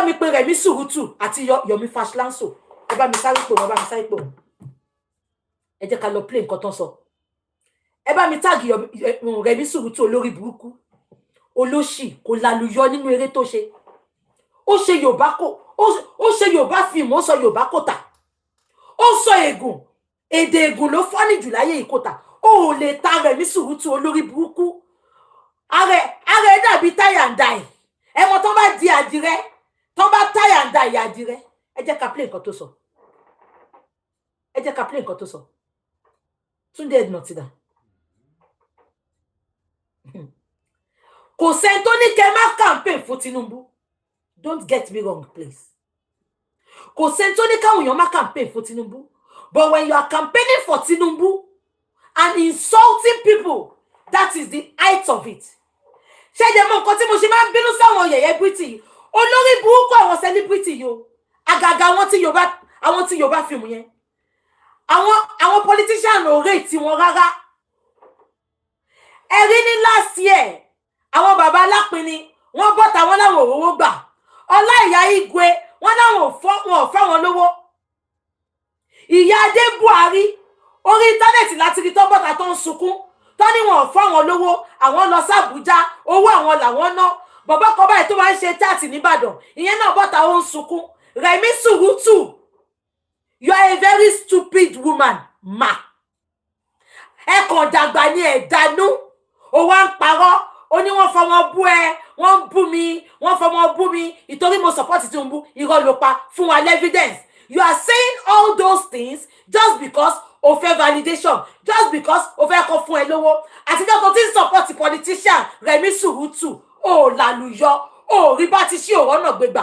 mi pé Rẹ̀mí Sùrùtù àti Yomi Fashlanso ẹ bá mi sáré pé wọn bá mi sáré pé wọn ẹ jẹ́ ká lọ play nǹkan tán sọ ẹ bá mi tag Rẹ̀mí Sùrùtù olórí burúkú olóṣì kò lálùyọ nínú eré tó ṣe ó ṣe Yorùbá fíìmù ó sọ Yorùbá kòtà ó sọ ègùn èdè ègùn ló fọ́nì jù láyé ìkòtà ó lè ta Rẹ̀mí Sùrùtù olórí burúkú ààrẹ dàbí táyà ń da ẹ̀ ẹ̀wọ̀n tó bá di àdìrẹ tó bá táyà ń da ìyá àdìrẹ ẹ jẹ́ ká play nǹkan tó sọ ẹ jẹ́ ká play nǹkan tó sọ Túndé Ednut ti dà kò sẹ́ni tó ní kẹ́ má campaign fún Tinubu don't get me wrong please kò sẹ́ni tó ní káwọn èèyàn má campaign fún Tinubu but when you are campaigning for Tinubu and insulting people that is the height of it ṣé jẹ́ mọ̀ nǹkan tí mo ṣe máa ń bínú sáwọn yẹ̀yẹ́ British olórí burúkú àwọn celebrity yìí o àgàgà àwọn tí Yorùbá fíìmù yẹn àwọn politician ò rate wọn rárá ẹ rí ní last year àwọn bàbá alápinni wọ́n bọ́ta wọn láwọn òwò gbà Ọláìyá Igwe wọ́n láwọn ò fẹ́ wọn lówó ìyá Adé Buhari orí íńtánẹ́ẹ̀tì láti rí tó bọ́ta tó ń sunkún tó ní wọn ò fẹ́ wọn lówó àwọn lọ sí Àbújá owó àwọn làwọn ná bàbá kan báyìí tó máa ń ṣe chat nìbàdàn ìyẹn náà bọ́ta ó ń sunkún Rẹ̀mí Sùrùtù you are a very stupid woman ma ẹ kàn dàgbà ní ẹ̀dánú ó wá ń parọ́ ó ní wọ́n fọmọ bú ẹ wọ́n bú mi wọ́n fọmọ bú mi ìtorí mo support Tinubu irọ́ ló pa fún wa evidence you are saying all those things just because o fẹ́ validation just because o fẹ́ kó fún ẹ lówó àti jẹ́ kó tí ń support politician Rẹ̀mí Sùrùtù ó lálùyọ ó rí bá ti ṣí ọ̀rọ̀ náà gbégbà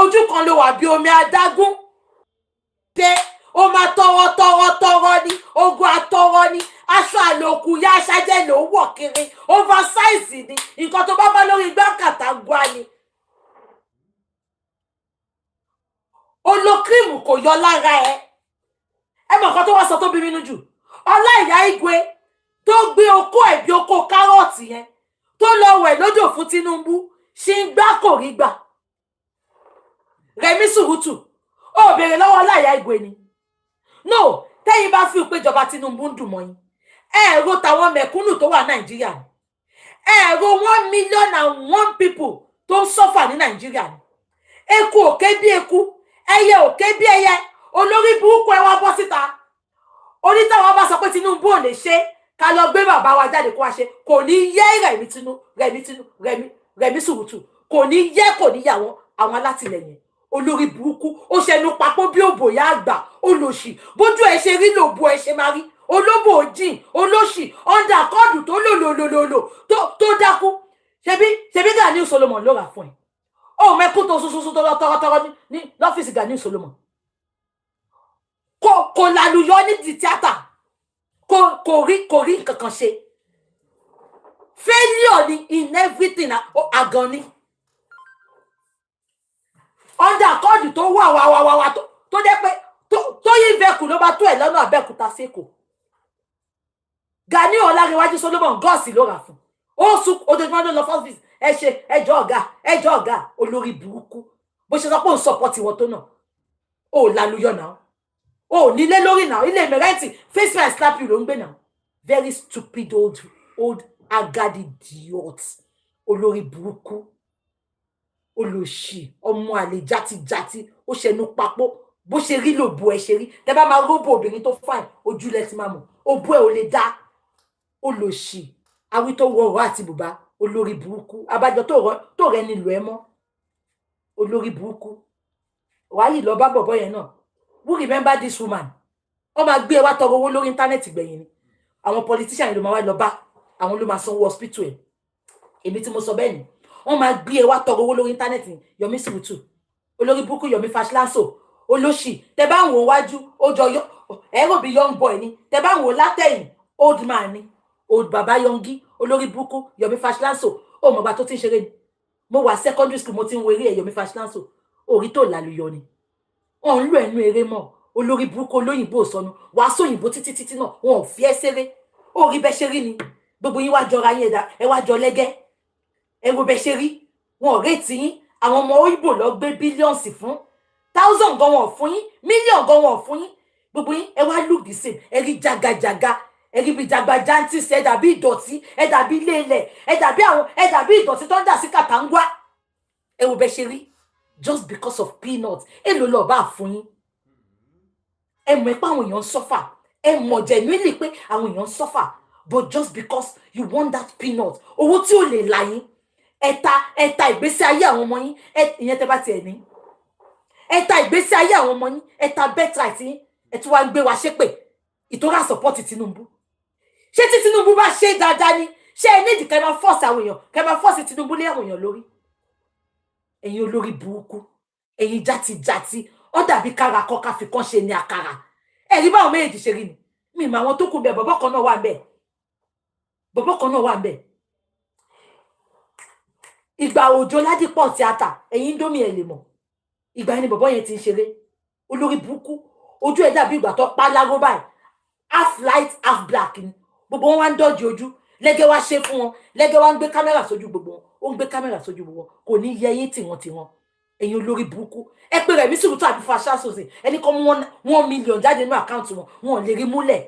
ojú kan ló wà bí omi adágún dé ó máa tọrọ ní ogun àtọrọ ní aṣọ àlòkù ya aṣájẹ́ ló wọ̀ kiri oversize ni nǹkan tó bá lórí igbá kàtàgbà ni olókìrìmù kò yọ lára ẹ mọ̀ nǹkan tó wá sọ tó bí mi jù Ọláìyá Igwe tó gbé okó ẹ̀ bí okó kárọ̀tì yẹn tó lọ wẹ̀ lódò fún Tinubu ṣì ń gbá kò rí gbà Rẹ̀mí Sùrùtù ó béèrè lọ́wọ́ Ọláìyá Igwe ni no tẹ́yìn bá fi pé ìjọba Tinubu ń dùn mọ́ yín ro tàwọn mẹ̀kúnnù tó wà Nàìjíríà ni ro 1 million and 1 people tó ń suffer ní Nàìjíríà ni eku òkè bí eku ẹyẹ òkè bí ẹyẹ olórí burúkú ẹ wá bọ́ síta onítàwọn bá sọ pé Tinubu ò lè ṣe ká lọ gbé bàbá wa jáde kó wá ṣe kò ní yẹ Rẹ̀mí Sùrùtù kò ní yẹ kò ní yàwọn àwọn alátìlẹyìn olórí burúkú ó ṣẹnu papọ̀ bí òbòyá àgbà olóṣì bójú ẹ ṣe rí lòbó ẹ ṣe máa rí olóbò òjìn olóṣì ọ̀ndà kọ́ọ̀dù tó lòlòlòlò tó dákú ṣebí Gani Solomon ló rà fún ẹ ó mẹ́kú tó ṣoṣoṣo tó lọ tọrọtọrọ ní lọ́fíìsì Gani Solomon kò lálùyọ ní di tíátà kò rí nǹkan ṣe failure ni in everything àgàn ni ọ̀ndà kọ́ọ̀dù tó wà tó jẹ́ pé tó yí ìvẹ́kù ló bá tó ẹ̀ lọ́nà Abẹ́òkúta sẹ́kọ̀ọ́ Gani Ọlárẹ̀wájú Solomon gọ́ọ̀sì ló rà fún ó sùn ojoojúmọ́ ló lọ fọ́fíìsì ẹ ṣe ẹjọ́ ọ̀gá olórí burúkú bó ṣe sọ pé òun sọpọ́tì wọn tó náà ó lálùyọ náà ó nílé lórí náà ilé mẹ́rẹ́ǹtì face my slap you ló ń gbé náà very stupid old agadi idiot olórí burúkú olóṣì ọmọ àlè játijàti ó ṣẹnu papọ̀ bó ṣe rí lòbó ẹ ṣe rí tẹ́ bá máa róbó obìnrin tó fine ojúlẹ̀ ti máa mọ̀ òbó ẹ ò lè dá olóṣì awi tó wọ ọ̀rọ̀ àti bùbá olórí burúkú abájọ tó rẹ nílùú ẹ mọ́ olórí burúkú wàyí lọ bá bọ̀bọ̀ yẹn náà who remember this woman ó máa gbé ẹ wá tọrọ owó lórí íńtánẹ́ẹ̀tì gbẹ̀yìn ni àwọn politician ló máa wá lọ bá àwọn ló máa sanwó hospital ẹ̀ èmi tí mo sọ bẹ́ẹ̀ ni wọ́n máa gbé ẹ wá tọrọ owó lórí íńtánẹ́ẹ̀tì Yomi Sùrùtù olórí burúkú Yomi Fashlanso olóṣì tẹ bá ń wò wájú ó jọ ẹ̀rọ bí young boy ni tẹ bá ń wò látẹ̀yìn old man ni old baba yongi olórí burúkú Yomi Fashlanso ó mọ̀gbà tó ti ń ṣeré ni mo wà secondary school mo ti ń wo eré Yomi Fashlanso orí tó lálùyọ ni wọn ń lò ẹnu eré mọ́ olórí burúkú olóyìnbó sọnù wàá sóyìnbó títí náà wọn ò fi ẹ́ ṣeré orí bẹ́ ṣe rí ni gbogbo yín wá jọra yín ẹ̀dá ẹ wá jọ lẹ́gẹ́ ẹ wo bẹ́ ṣe rí wọn ò rétí yín àwọn ọmọ Ìgbò lọ gbé billions fún thousand gan wọn fún yín million gan wọn fún yín gbogbo yín ẹ wá look the same ẹ rí jagajaga ẹ rí bí jagbajanti ẹ dàbí ìdọ̀tí ẹ dàbí ilé-ilẹ̀ ẹ dàbí ìdọ̀tí tó ń dà sí kàtàǹgbá ẹ wò bẹ́ ṣe rí just because of peanuts èlò lọ bá fún yín ẹ mọ̀ pé àwọn èèyàn ń suffer ẹ mọ̀ genuinely pé àwọn èèyàn ń suffer but just because you want that peanut owó tí ò lè là yín ẹ̀ta ìgbésí ayé àwọn ọmọ yín ìyẹn tẹ́ bá tiẹ̀ ní ẹ̀ta ìgbésí ayé àwọn ọmọ yín ẹ̀ta birthright yín ẹ tún wá ń gbé wa ṣépè ìtura support Tinubu ṣé tí Tinubu bá ṣe dáadáa ni ṣé ẹ nídìí kẹ́ máa force àwọn èèyàn kẹ́ máa force Tinubu lé àwọn èèyàn lórí ẹ̀yin olórí burúkú ẹ̀yin játijàti ó dàbí kára kọ́ ká fi kán ṣe ní àkàrà ẹ̀rí báwọn méjèèjì ṣe rí ni mi mà àwọn tó kù bẹ́ẹ̀ bọ̀bọ́ kan náà wà bẹ́ẹ̀ bọ̀bọ́ kan náà wà bẹ́ẹ̀ ìgbà òjò Ládìpọ̀ tíátà ẹ̀yin Indomie ẹ̀ lè mọ̀ ìgbà yẹn ni bọ̀bọ́ yẹn ti ń ṣeré olórí burúkú ojú ẹ̀ dàbí ìgbà tó pa lágó báyìí half light half black ni gbogbo wọn wá ń dọ́jú ojú lẹ́gẹ́ wá ṣe fún wọn lẹ́gẹ́ wá ń gbé kámẹ́rà sójú gbogbo wọn ó ń gbé kámẹ́rà sójú gbogbo wọn kò ní yẹ yín tiwọn ẹ̀yin olórí burúkú ẹ pé Rẹ̀mí Sùrùtù àbí Fàṣàṣòsì ẹni kan mú 1 million jáde nínú àkáǹtì wọn ò lè rí múlẹ̀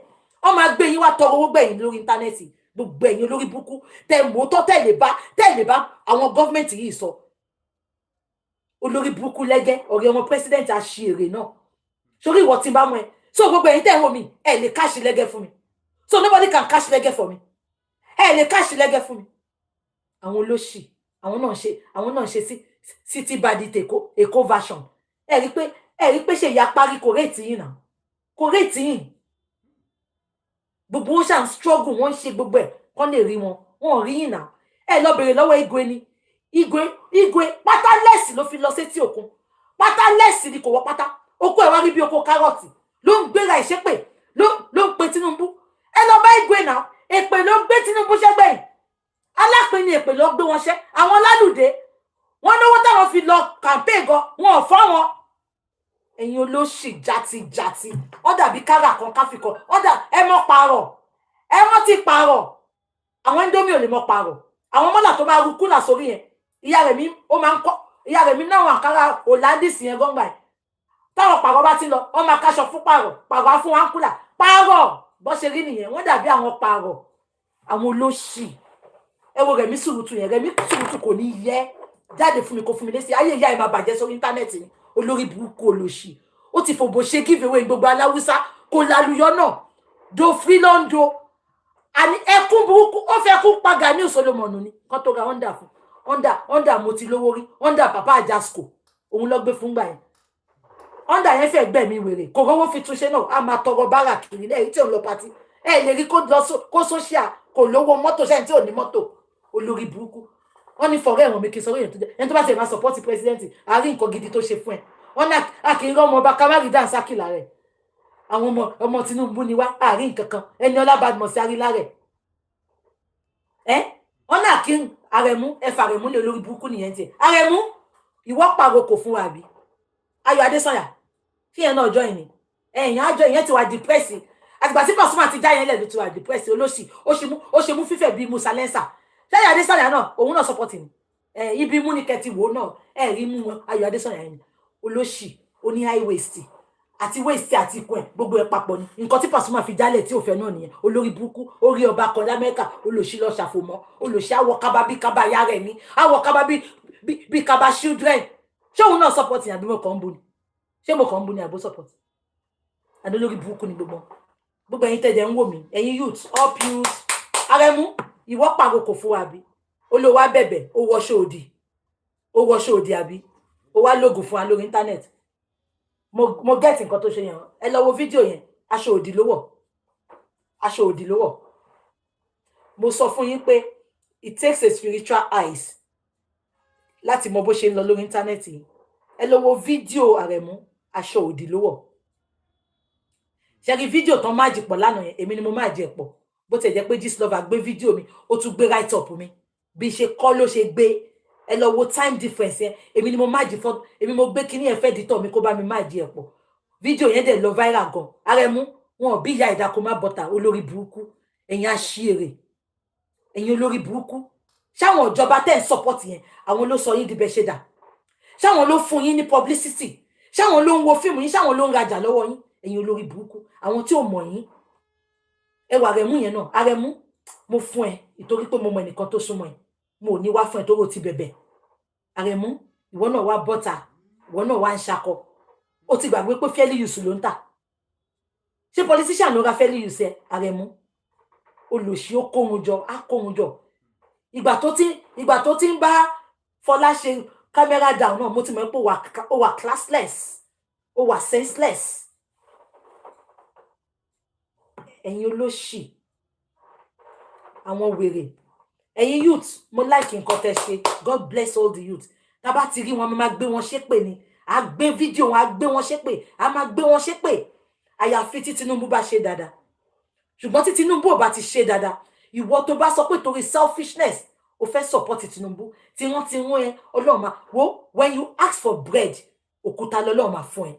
wọ́n máa gbé yín wá tọrọ owó gbẹ̀yìn lórí íńtánẹ́ẹ̀tì gbogbo ẹ̀yin olórí burúkú tẹ mọ́tọ́ tẹ̀lé bá àwọn gọ́ọ̀mẹ̀ntì yìí sọ olórí burúkú lẹ́gẹ́ ọ̀rẹ́ ọmọ pẹ́sidẹ́ǹtì àṣìírí náà sórí ìwọ tí n bá mú ẹ so gbogbo ẹ̀yin tẹ̀ ń wò mí ẹ lè káàṣì lẹ́gẹ́ fún mi so nobody can cash lẹ́gẹ́ for me ẹ lè káàṣì lẹ́gẹ́ fún mi àwọn olóṣì àwọn náà ṣe sí city bandit Èkó version ẹ rí pé ṣe ìyá parí kò réètì yìí náà kò réètì yìí gbogbo wọn ṣàn struggle wọn ṣe gbogbo ẹ kán lè rí wọn ò rí yìí náà ẹ lọ bèrè lọ́wọ́ Igwe ni Igwe pátá lẹ́sì ló fi lọ sétí òkun pátá lẹ́sì ni kò wọ pátá oko ẹ̀ wá rí bí oko kárọ̀tì ló ń gbéra ìṣépè ló ń pe Tinubu ẹ lọ bá Igwe náà èpè ló gbé Tinubu ṣẹ́gbẹ̀yìn alápín ni èpè ló gbé wọn ṣẹ́ àwọn lálùdé wọn lówó táwọn fi lọ campaign gan wọn ò fọ́ wọn ẹ̀yin olóṣì játijàti ó dàbí kára kan káfíkọ ẹ mọ́ pààrọ̀ ẹ wọ́n ti pààrọ̀ àwọn Indomie ò lè mọ́ pààrọ̀ àwọn mọ́là tó máa ru kúlà sórí yẹn ìyá rẹ̀ mi náà àkàrà Hollandis yẹn gọ́ngbà ẹ̀ táwọn pààrọ̀ bá ti lọ wọ́n máa káṣọ fún pààrọ̀ fún wọn kúlà pààrọ̀ bọ́ ṣe rí nìyẹn wọ́n dàbí àwọn pààrọ̀ àwọn olóṣì ẹ wo Rẹ̀mí Sùrùtù yẹn Rẹ̀mí Sùrùtù kò ní yẹ jáde fún mi kó fún mi lésì ayé ìyá ẹ̀ máa bàjẹ́ sórí íńtánẹ́ẹ̀tì ni olórí burúkú olóṣì ó ti fòbò ṣe give away gbogbo aláwùsá kò lálùyọ náà do free londo àní ẹkún burúkú ó fẹ́ kún pa Gani Solomon ni kan tó ra Honda fún Honda mo ti lówó rí Honda Papa Ajasco òun lọ gbé fún gbà yẹn Honda yẹn fẹ́ gbẹ̀mí wèrè kò rówó fi túnṣe náà a máa tọrọ bára kiri lẹ́yìn tí òun lọ pati ẹ lè rí kó sóṣíà kò lówó mọ́tò sẹ́yìn tí ò ní mọ́tò olórí burúkú wọ́n ní fọ̀rọ̀ ẹ̀wọ̀n mi kì í sọ èèyàn tó jẹ́ ẹni tó bá ti máa support president àárín nǹkan gidi tó ṣe fún ẹ wọ́n ní àkìrí ọmọ ọba kamari dáǹsá kìlà rẹ̀ àwọn ọmọ Tinubu ni wá àárín nǹkan kan ẹni ọlábàdìmọ̀ sí àrílá rẹ̀ wọ́n ní àkìrí Àrẹ̀mú ẹ̀fà Àrẹ̀mú lè olórí burúkú nìyẹn tiẹ̀ Àrẹ̀mú ìwọ́ pàrokò fún wa àbí Ayọ̀ Adésànyà kí yẹn náà jọ ìní ẹ̀yìn àjọ ìyẹn ti wà depressed àtìgbà tí Pasuma ti já yẹn lẹ̀ ló ti wà depressed olóṣì ó ṣe mú fífẹ̀ bíi Musa Lensa Ayọ̀ Adésànyà náà òun náà support ni ibi mú ní kẹtì wò náà rí mú Ayọ̀ Adésànyà yẹn olóṣì oní high waist àti waist àti ikùn ẹ̀ gbogbo ẹ̀ papọ̀ ni nǹkan tí Pasuma fi jálẹ̀ tí ò fẹ́ náà nìyẹn olórí burúkú orí ọba kan lamẹ́ríkà olóṣì lọ ṣàfòmọ́ olóṣì àwọ̀ kaba bí kaba ya rẹ̀ ní àwọ̀ kaba bí kaba children ṣé òun náà support ni àbí mo kàn ń bu ni ṣé mo kàn ń bu ni àbó support àdó lórí burúkú ni gbogbo ẹ̀yin tẹ̀dẹ̀ ń wò mí ẹ̀yin youth up youth Àrẹ̀mú ìwọ pàrokò fún wa bí olówó abẹ̀bẹ̀ ó wọṣọ òdì àbí ó wá lóògùn fún wa lórí íńtánẹ́ẹ̀tì mo get nǹkan tó ṣe yẹn ẹ lọ wo fídíò yẹn aṣọ òdì ló wọ̀ mo sọ fún yín pé it takes a spiritual eyes láti mọ bó ṣe ń lọ lórí íńtánẹ́ẹ̀tì yìí ẹ lọ wo fídíò Àrẹ̀mú aṣọ òdì ló wọ̀ ṣe rí fídíò tán má jì pọ̀ lánàá yẹn èmi ni mo má jẹ pọ̀ bó ti jẹ́ pé Gistlover gbé fídíò mi ó tún gbé right up mi bí ṣe kọ́ ló ṣe gbé ẹ lọ wo time difference yẹn èmi ni mo má jì fọ́ èmi mo gbé kíní ẹ̀ fẹ́ dìtọ̀ mi kó bá mi má jẹ pọ̀ fídíò yẹn dẹ̀ lọ viral gan Àrẹ̀mú wọn bí ìyá ìdáko má bọ́ta olórí burúkú ẹ̀yin aṣíèrè ẹ̀yin olórí burúkú ṣáwọn ìjọba tẹ́ ń support yẹn àwọn ló sọ yín di bẹ́ẹ̀ ṣe dà ṣáwọn ló fún yín ní publicity ṣáwọn ló ń wo fíìmù yín ṣáwọn ló ń rajà lọ́wọ́ yín ẹ̀yin olórí burúkú àwọn tí ò mọ̀ yín ẹwà Àrẹ̀mú yẹn náà Àrẹ̀mú mo fún ẹ ìtorí pé mo mọ ẹnìkan tó súnmọ́ ẹ mo ní wá fún ẹ tó rò ti bẹ̀bẹ̀ Àrẹ̀mú ìwọ náà wá bọ́ta ìwọ náà wá ń ṣakọ ó ti gbàgbé pé fairly use ló ń tà ṣé politician ló ra fairly use ẹ Àrẹ̀mú olùsí ó kóhun jọ á kóhun jọ ìgbà tó ti ń bá Fọlá ṣe camera down náà mo ti mọ̀ pé ó wà classless ó wà senseless ẹ̀yin olóṣì àwọn wèrè ẹ̀yin youth mo like nǹkan tẹ́ ṣe God bless all the youth tá bá ti rí wọn máa gbé wọn ṣépè ni a gbé fídíò wọn a gbé wọn ṣépè a máa gbé wọn ṣépè àyàfi tí Tinubu bá ṣe dáadáa ṣùgbọ́n tí Tinubu ò bá ti ṣe dáadáa ìwọ tó bá sọ pé torí selfishness o fẹ́ support Tinubu tí wọ́n ti rán ẹ Ọlọ́run máa wo when you ask for bread òkúta lọ́lọ́run máa fún ẹ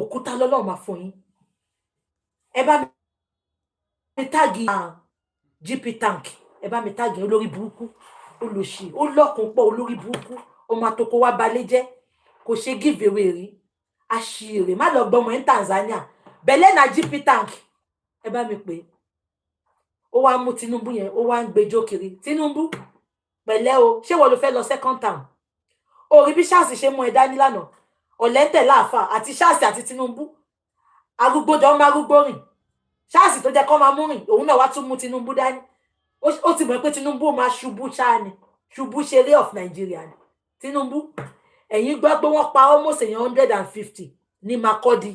òkúta lọ́lọ́run máa fún yín ẹ bá mi táàgì GP tank ẹ bá mi táàgì olórí burúkú olóṣì ó lọ́kùn pọ̀ olórí burúkú ọmọ àtòkò wa balẹ̀ jẹ́ kò ṣe give away rí àṣìírí má lọ gbọmọ ní Tanzania bẹ̀lẹ́ na GP tank ẹ bá mi pè ó wá mú Tinubu yẹn ó wá ń gbẹjọ́ kiri Tinubu pẹ̀lẹ́ o ṣé wọ́n ló fẹ́ lọ second term ó rí bí ṣáàsì ṣe mú ẹ dání lánàá ọ̀lẹ́ntẹ̀ láàfà àti ṣáàsì àti Tinubu arúgbó jọ máa rúgbó rìn ṣáàsì tó jẹ́ kọ́ máa mú rìn òun náà wá tún mú Tinubu dání ó ti mọ̀ pé Tinubu máa ṣubú ṣáà ni ṣubú ṣeré of Nigeria ni Tinubu ẹ̀yin gbọ́ pé wọ́n pa almost 150 ní Makurdi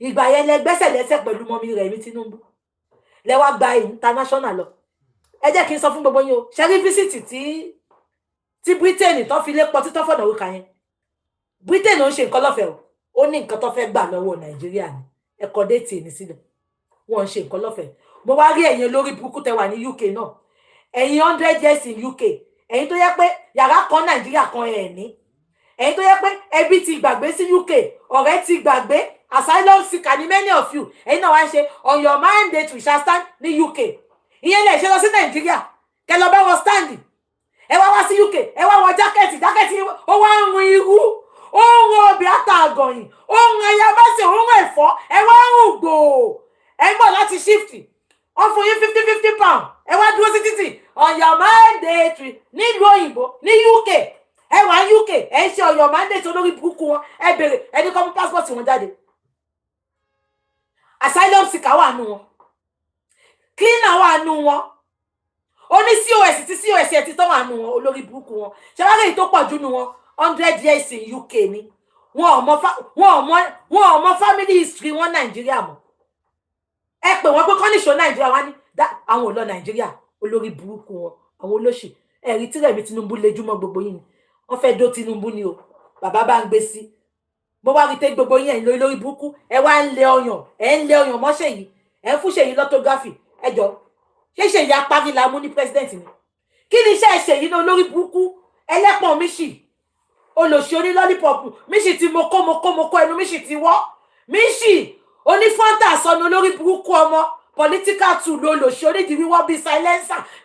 ìgbà yẹn lẹ gbẹ́sẹ̀ lẹ́sẹ̀ pẹ̀lú mọ́mí rẹ̀ mi Tinubu lẹ wá gba international lọ ẹ jẹ́ kí n sọ fún gbogbo yín o ṣe rí físìtì tí Britain tó fi lé pọ̀ títọ́ fọ̀nà òkà yẹn Britain ò ń ṣe nǹkan lọ́fẹ̀ẹ́ o ó ní nǹkan tó fẹ́ gbà lọ́wọ́ Nàìjíríà ni ẹ̀kọ́ déètì ní sílẹ̀ wọ́n ń ṣe nǹkan lọ́fẹ̀ẹ́ mo wá rí ẹ̀yin lórí burúkú tẹ wà ní UK náà ẹ̀yin 100 years in UK ẹ̀yin tó yẹ pé yàrá kan Nàìjíríà kan ẹ̀ ní ẹ̀yin tó yẹ pé ẹbí ti gbàgbé sí UK ọ̀rẹ́ ti gbàgbé asylum seeker ni many of you ẹ̀yin náà wá ń ṣe on your mandate we shall stand ní UK ìyẹn lè ṣe lọ sí Nàìjíríà kẹ lọ bá wọn stand ẹ wá sí UK ẹ wá wọ jákẹ́ẹ̀tì ó wá ń run irú ó ń run ọbẹ̀ àtàgọ̀yìn ó ń run ẹyà mẹ́sẹ̀ ó ń run ẹ̀fọ́ ẹ wá ń rùn gbòò ẹ ń bọ̀ láti shift wọ́n fún yín 50 pound ẹ wá dúró sí títì on your mandate nílùú òyìnbó ní UK ẹ wá UK ẹ ń ṣe on your mandate olórí burúkú wọn ẹ bèrè ẹni kọ́ mú passport wọn jáde asylum seeker wà nù wọn cleaner wà nù wọn ó ní COS tí COS ẹ ti tán wà nù wọn olórí burúkú wọn ṣe wá lẹ́yìn tó pọ̀ jù nù wọn 100 years in UK ni wọn ò mọ family history wọn Nàìjíríà mọ́ ẹ pè wọ́n pé kọ́nìṣọ́ Nàìjíríà wá ní àwọn ò lọ Nàìjíríà olórí burúkú wọn àwọn olóṣì ẹ̀rí tí Rẹ̀mí Tinubu lejúmọ́ gbogbo yìí ni wọ́n fẹ́ dó Tinubu ni o bàbá bá ń gbé sí mo wá rí tẹ́ gbogbo yín ẹ̀yin lórí burúkú ẹ wá ń lé ọyàn mọ́ṣẹ́ yìí ẹ ń fúnṣe yìí lọ́tọ́gáfì ẹ jọ ṣe yìí apárí la mú ní president ni kí ni iṣẹ́ ṣe yìí ní olórí burúkú ẹlẹ́pọ̀n Míṣì olòṣì onílọ́lípọ̀pù Míṣì ti mo kó ẹnu Míṣì ti wọ́ Míṣì onífọ́ńtà sọnù olórí burúkú ọmọ political tool olòṣì onídìí wíwọ́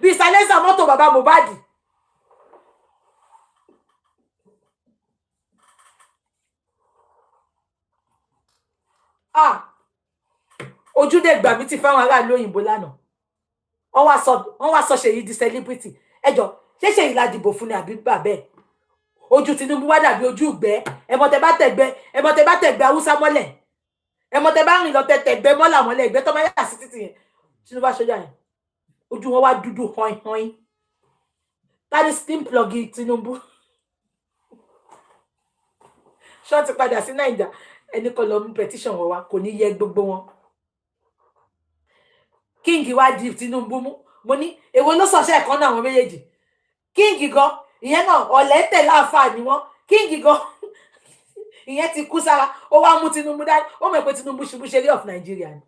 bíi silencer mọ́tò bàbá Mohbad ojúde gbà mí ti fáwọn aráàlú òyìnbó lánàá wọ́n wá sọ Ṣèyí di celebrity ẹjọ́ ṣé Ṣèyí la dìbò fún ni àbí bàbẹ́ ojú Tinubu wá dàbí ojú ìgbẹ́ ẹmọ̀tẹ́ bá tẹ̀gbẹ́ Haúsá mọ́lẹ̀ ẹmọ̀tẹ́ bá rìn lọ tẹ̀gbẹ́ mọ́là mọ́lẹ̀ ẹgbẹ́ tó máa yà sí títì yẹn Tinubu aṣojà yẹn ojú wọn wá dúdú họ́in tani steam plug Tinubu ṣọ́ọ̀tì padà sí Nàìjà ẹni kan lọ mú petition wọn wá kò ní yẹ gbogbo wọn King wá di Tinubu mú mo ní èwo ló sọ̀ṣẹ́ ẹ̀kan náà àwọn méjèèjì King gan ìyẹn náà ọ̀lẹ́tẹ̀ láàfáà ni wọ́n King gan ìyẹn ti kú sára ó wá mú Tinubu dání ó mọ̀ pé Tinubu ṣubú ṣeré of Nigeria ni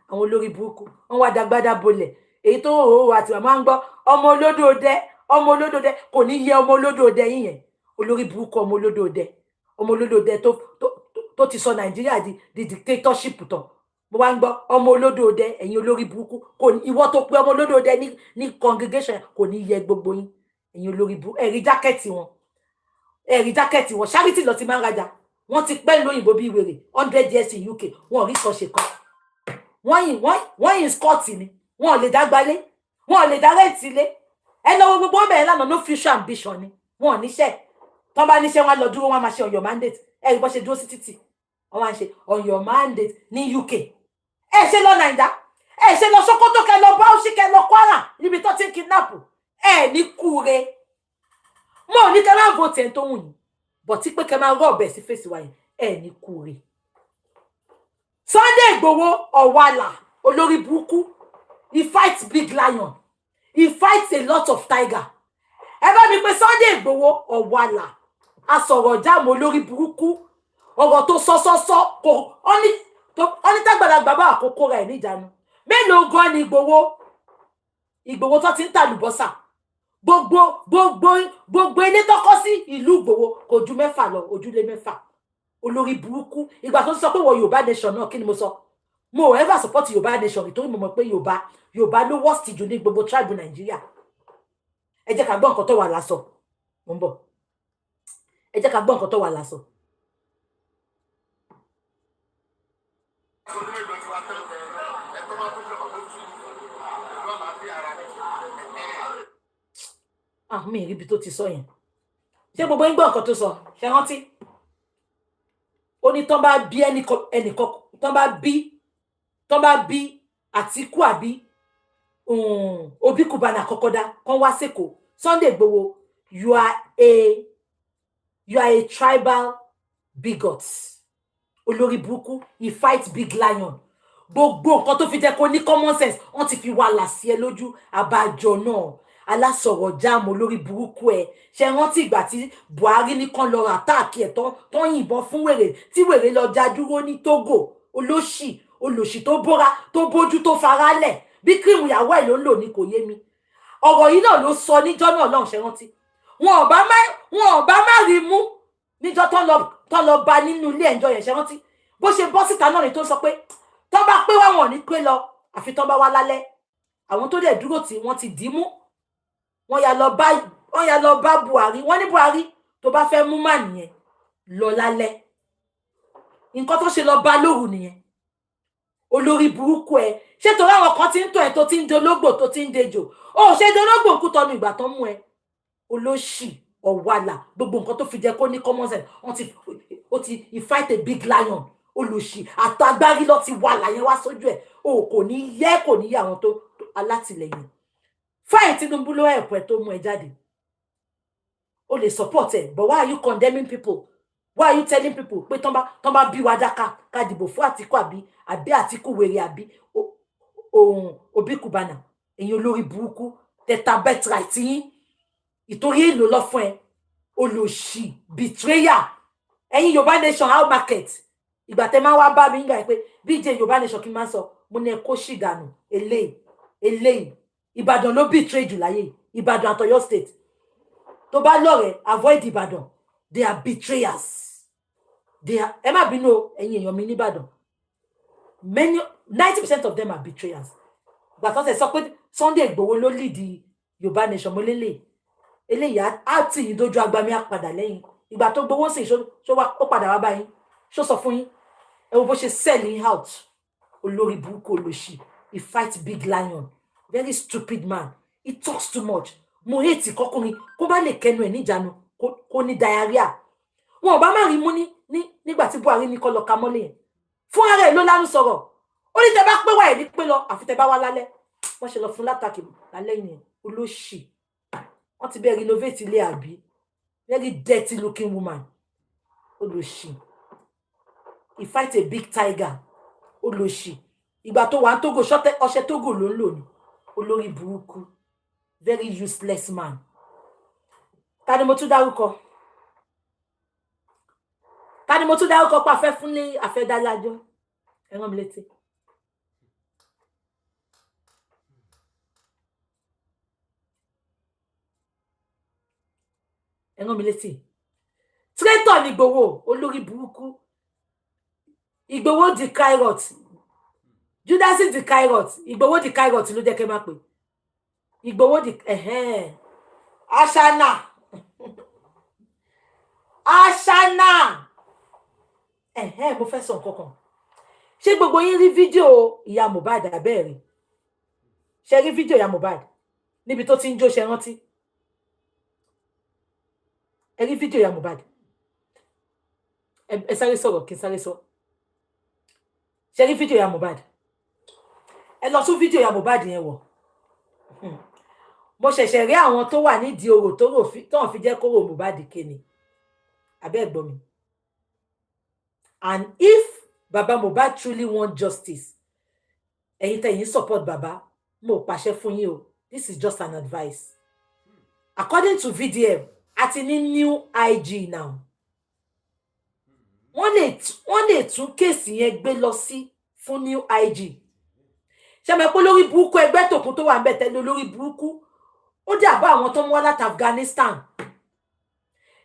àwọn olórí burúkú wọ́n wá dagbádá bolẹ̀ èyí tó hòhò àti màmá ń gbọ́ ọmọ olódò dẹ kò ní yẹ ọmọ olódò dẹ yìnyẹn olórí burúkú ọmọ olódò dẹ tó ti sọ Nàìjíríà di dictatorship tán mo wá ń gbọ́ ọmọ olódò dẹ ẹ̀yin olórí burúkú kò ní ìwọ tó pé ọmọ olódò dẹ ní congregation kò ní yẹ gbogbo yín ẹ̀yin olórí burúkú ẹ̀rí jákẹ́ẹ̀tì wọn ẹ̀rí jákẹ́ẹ̀tì wọn charity lọ ti máa ń rajà wọ́n ti pẹ́ lóyìnbó bí wèrè 100 years in UK wọn ò rí kan ṣe kan wọ́n yìn scott ni wọn ò lè dágbálé wọn ò lè dá rẹ́ǹtì ilé ẹ lọ́wọ́ gbogbo ọmọ ẹ̀ lánàá no future ambition ni wọn ò níṣẹ́ tọ́ bá níṣẹ́ wọn lọ dúró wọn máa ṣe on your mandate ẹ̀rí bọ́ ṣe dúró sí títì wọn máa ṣe on your mandate ní UK ẹ ṣe lọ Nàìjà ẹ ṣe lọ Sókótó kẹ lọ Bauchi kẹ lọ Kwara níbi tó ti ń kidnap ẹ ní kúre mo ò ní kẹ máa vote ẹ̀ tó wù yín bọ̀ tí pé kẹ máa rọ̀ ọ̀bẹ sí fèsì wáyé ẹ ní kúre. Sunday Igboho Ọ̀wàlà olórí burúkú he fights big lion he fights a lot of tiger ẹ bá mi pé Sunday Igboho Ọ̀wàlà asọ̀rọ̀ jáàmù olórí burúkú ọ̀rọ̀ tó sọ́sọ́sọ́ kò ọ́ní tágbàlagbà bá àkókò rẹ̀ níjànú mélòó gan ni Ìgbòho tó ti ń tàlùbọ́sà gbogbo ilé tó kọ́ sí ìlú Ìgbòho kò ju 6 lọ ojúlé 6 olórí burúkú ìgbà tó sọ pé wọ Yorùbá nation náà kí ni mo sọ mo ò ever support Yorùbá nation nítorí mo mọ̀ pé Yorùbá ló worst jù ní gbogbo tribe Nàìjíríà ẹ jẹ́ ká gbọ́ nǹkan tó wà lásọ mo ń bọ̀ ẹ jẹ́ ká gbọ́ nǹkan tó wà lásọ. Mi rí ibi tó ti sọ yẹn ṣé gbogbo yín gbọ́ nǹkan tó sọ ṣe rántí ó ní tán bá bí ẹnìkan tán bá bí Àtíkù àbí Obi Cubana Kokoda kan wá sẹ́kọ̀ọ́ Sunday Igboho you are a tribal bigot olórí burúkú he fight big lion gbogbo nǹkan tó fi jẹ́ kó ní common sense wọ́n ti fi wà lásì ẹ lójú àbájọ náà alásọ̀rọ̀ jáàmù olórí burúkú ẹ ṣe rántí ìgbà tí Buhari ní kan lọ àtáàkì ẹ tó yìnbọn fún wèrè tí wèrè lọ já dúró ní Togo olóṣì tó bóra tó bójú tó farálẹ̀ bí kírìmù ìyàwó ẹ ló ń lò ní kò yé mi ọ̀rọ̀ yìí náà ló sọ níjọ́ náà lọ́hùn ṣe rántí wọn ò bá má rí mú níjọ́ tó lọ bá nínú ilé ẹ̀jọ́ yẹn ṣe rántí bó ṣe bọ́ síta náà ni tó sọ pé tó bá pé wọn ní pé lọ àfi tó bá wá lálẹ́ àwọn tó dẹ̀ dúró tí wọ́n ti dì í mú wọ́n yà lọ bá Buhari wọ́n ní Buhari tó bá fẹ́ mú mà nìyẹn lọ lálẹ́ nǹkan tó ṣe lọ bá lóru nìyẹn olórí burúkú ẹ ṣé torí àwọn kan ti ń tọ́ ẹ tó ti ń dológbò tó ti ń dejò ó ṣe dológbò kú tọnu ìgbà tó mú ẹ olóṣì Ọ̀wàlà gbogbo nǹkan tó fi jẹ kó ní common sense ó ti fight a big lion olóṣì àtàgbárí lọ ti wà láyẹn wá sójú ẹ kò ní yẹ àwọn tó alátìlẹyìn fáìn Tinubu ló ẹ̀pọ̀ ẹ̀ tó mú ẹ jáde o lè support ẹ but why are you condemning people why are you telling people pé tán bá bí wa dáká ká dìbò fún Àtíkù àbí Àtíkù wèrè àbí Obi Cubana èyàn olórí burúkú tẹta birthright yín ìtorí èlò lọ fún ẹ olóṣì betrayer ẹ̀yin Yorùbá nation how market ìgbà tẹ máa wá bá mi nígbà pé BJ Yorùbá nation kí n máa sọ mo ní ẹ kó ṣì dànù eléyìí Ìbàdàn ló betray jù láyé Ìbàdàn àtọ̀yọ́ state tó bá lọ́rẹ̀ avoid Ìbàdàn they are betrayers ẹ má bínú ẹ̀yin èèyàn mi ní Ìbàdàn 90% of them are betrayers gbà tó ṣe sọ pé Sunday Igboho ló lead Yorùbá nation mo eléyìí á tì yín dójú agbami á padà lẹ́yìn ìgbà tó gbowó sí ó padà wá báyìí ṣó sọ fún yín ẹ wo bó ṣe selling out olórí burúkú olóṣì he fight big lion very stupid man he talks too much mo hate kọkùnrin kó bá lè kẹnu ẹ níjànú kó ní diarrhea wọn ò bá má rí mú nígbà tí Buhari ní kó lọ ka mọ́lẹ̀ yẹn fún ara ẹ ló lánú sọ̀rọ̀ ó ní tẹ bá pé wá ẹ ní pé lọ àfi tẹ bá wá lálẹ́ wọ́n ṣe lọ fún látàkì lálẹ́ yẹn olóṣì wọ́n ti bẹ́ẹ̀ renovate ilé àbí very dirty looking woman olóṣì he fight a big tiger olóṣì ìgbà tó wà ń Togo ọṣẹ Togo ló ń lò ní olórí burúkú very useless man. Ta ni mo tún dárúkọ pa fẹ́ fún ní àfẹ́dálájọ́ ẹ rán mi létí. Traitor ni Igboho olórí burúkú Igboho di Kairot Judasi di Kairot Igboho di Kairot ló jẹ́ kẹ́ máa pè Igboho di Ashana Ashana mo fẹ́ sọ nǹkan kan. Ṣé gbogbo yín rí fídíò ìyá Mohbad abẹ́ẹ̀rí? Ṣé rí fídíò ìyá Mohbad níbi tó ti ń jó ṣe rántí? Ẹ rí fídíò ìyá Mohbad? Ẹ sáré sọ̀rọ̀ kí n sáré sọ. Ṣé rí fídíò ìyá Mohbad? Ẹ lọ tún fídíò ìyá Mohbad yẹn wò. Mo ṣẹ̀ṣẹ̀ rí àwọn tó wà nídìí orò tó fi jẹ́ kóró Mohbad kéne. Abẹ́ gbọ́ mi. And if Baba Mohbad truly want justice, ẹ̀yin tẹ́yin support Baba, mo pàṣẹ fún yín o. This is just an advice. According to VDM, àti ní new IG now. Wọ́n lè tún kéèsì yẹn gbé lọ sí fún new IG. Ṣé mọ̀ pé lórí burúkú ẹgbẹ́ tòkun tó wà ńbẹ̀ tẹ́lẹ̀ lórí burúkú ó dàbá àwọn tó mú wá láti Afghanistan.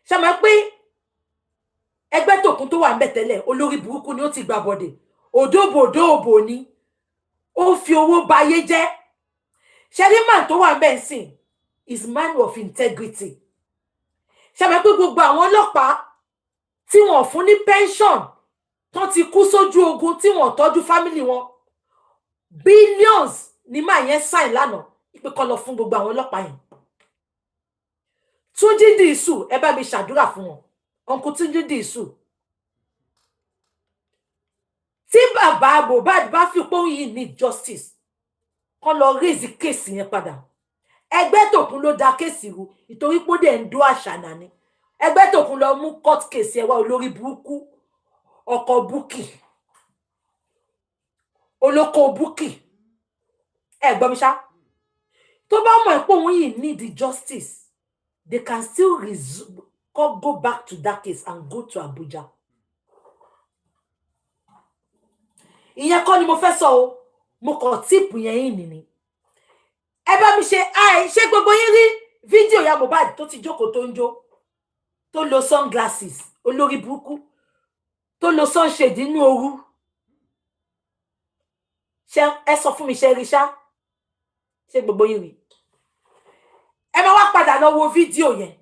Ṣé mọ̀ pé ẹgbẹ́ tòkun tó wà ńbẹ̀ tẹ́lẹ̀ olórí burúkú ni ó ti gbà bọ̀dẹ̀. Òdòbò ni ó fi owó bayé jẹ́. Ṣé rí man tó wà ńbẹ̀ ńsìn is man of integrity. Ṣé mọ̀ pé gbogbo àwọn ọlọ́pàá tí wọ́n fún ní pension tó ti kú sójú ogun tí wọ́n tọ́jú family wọn billions ni máa yẹn sign lánàá pé kó lọ fún gbogbo àwọn ọlọ́pàá yẹn. Túnjí Dìísù ẹ bá mi ṣàdúrà fún wọn. Uncle Túnjí Dìísù. Tí bàbá Mohbad bá fi pé yìí need justice, kó lọ raise case yẹn padà. Ẹgbẹ́ tòkun ló dá case rú ìtorí pé ó dẹ̀ ń dó Àṣànà ni. Ẹgbẹ́ tòkun lọ mú court case ẹ wá olórí burúkú ọkọ̀ Búkì. Olóko Búkì. Ẹ gbọ́ mi ṣá. Tó bá mọ̀ pé òun yìí need the justice, they can still go back to that case and go to Abuja. Ìyẹn kọ́ ni mo fẹ́ sọ o. Mo kàn tip yẹn yín ni. Ẹ bá mi ṣe gbogbo yín rí fídíò ìyá Mohbad tó ti jókòó tó ń jó. Tó lo sunglasses olórí burúkú. Tó lo sunshade nínú ooru. Ṣé ẹ sọ fún mi ṣe rí ṣá? Ṣé gbogbo yín rí? Ẹ máa wá padà lọ wo fídíò yẹn.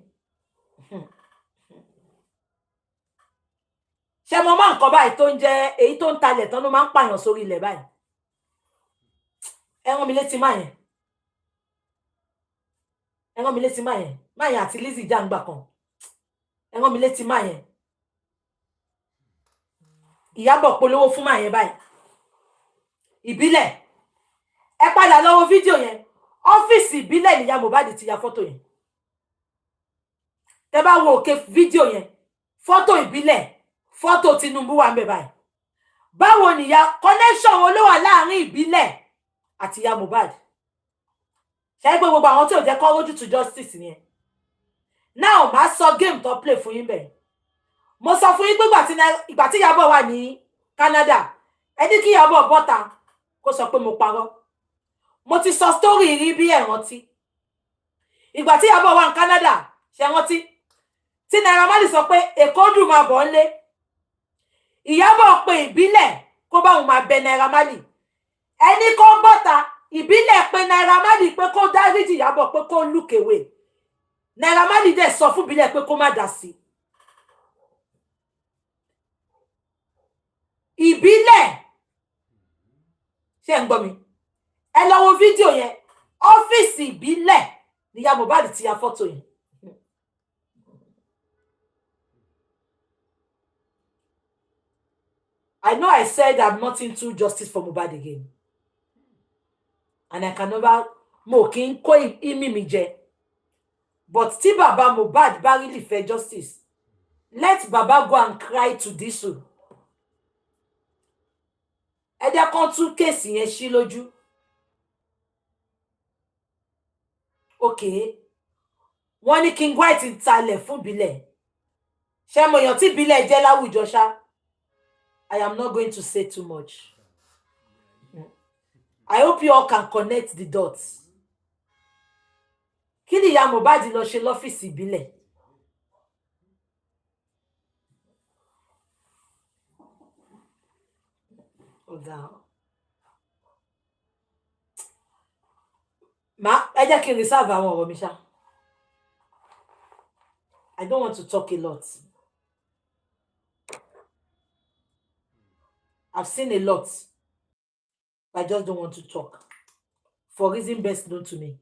Ṣé mo máa nǹkan báyìí tó ń jẹ́ èyí tó ń talẹ̀ tán ló máa ń pààyàn sórí ilẹ̀ báyìí? Ẹ rán mi létí máa yẹn. Ẹ rán mi létí máa yẹn. Máa yẹn àti Lizzy jàǹgbà kan. Ẹ rán mi létí máa yẹn. Ìyábọ̀ polówó fún máa yẹn báyìí. Ìbílẹ̀. Ẹ padà lọ wo fídíò yẹn. Ọ́fíìsì ìbílẹ̀ ni ìyá Mohbad ti ya fọ́tò yẹn. Tẹ́ bá wo òkè fídíò yẹn. Fọ́tò ìbílẹ̀. Fọ́tò Tinubu wà ńbẹ̀ báyìí. Báwo ni ìyá connection wo ló wà láàrin ìbílẹ̀ àti ìyá Mohbad? Ṣé gbogbo àwọn tí ò jẹ́ kó rojú to justice yẹn. Now ma sọ game tó play fún yín bẹ́ẹ̀. Mo sọ fún yín pé ìgbà tí Ìyábọ̀ wà ní Canada, ẹ ní kí Ìyábọ̀ bọ́ta kó sọ pé mo parọ́. Mo ti sọ story rí bí ẹ rántí. Ìgbà tí Ìyábọ̀ wà ní Canada, ṣé rántí? Tí Naira Marley sọ pé Èkó dùn máa bọ̀ nlé. Ìyábọ̀ pé ìbílẹ̀ kó bá òun máa bẹ Naira Marley. Ẹni kó bọ́ta ìbílẹ̀ pé Naira Marley pé kó dáríjì Ìyábọ̀ pé kó look away. Naira Marley dẹ̀ sọ fún ìbílẹ̀ pé kó má dá sí. Ìbílẹ̀ ṣé ń gbọ́ mi? Ẹ lọ wo fídíò yẹn. Ọ́fíìsì ìbílẹ̀ ni ìyá Mohbad ti ya fọ́tò yẹn. I know I said I'm not into justice for Mohbad again. And I can never mo kí n kó ìmí mi jẹ. But tí Baba Mohbad bá really fẹ́ justice, let Baba go and cry to Disu. Ẹ jẹ́ kán tún kéèsì yẹn ṣí lójú. Okay. Wọ́n ní King White ń talẹ̀ fún Bílẹ̀. Ṣé mo yàn tí Bílẹ̀ jẹ́ láwùjọ ṣá? I am not going to say too much. I hope you all can connect the dots. Kí ni ìyá Mohbad lọ ṣe lọ́fíìsì ìbílẹ̀? Ọ̀gá. Ẹ jẹ́ kí n reserve àwọn ọ̀rọ̀ mi ṣá. I don't want to talk a lot. I've seen a lot. I just don't want to talk. For reason best known to me.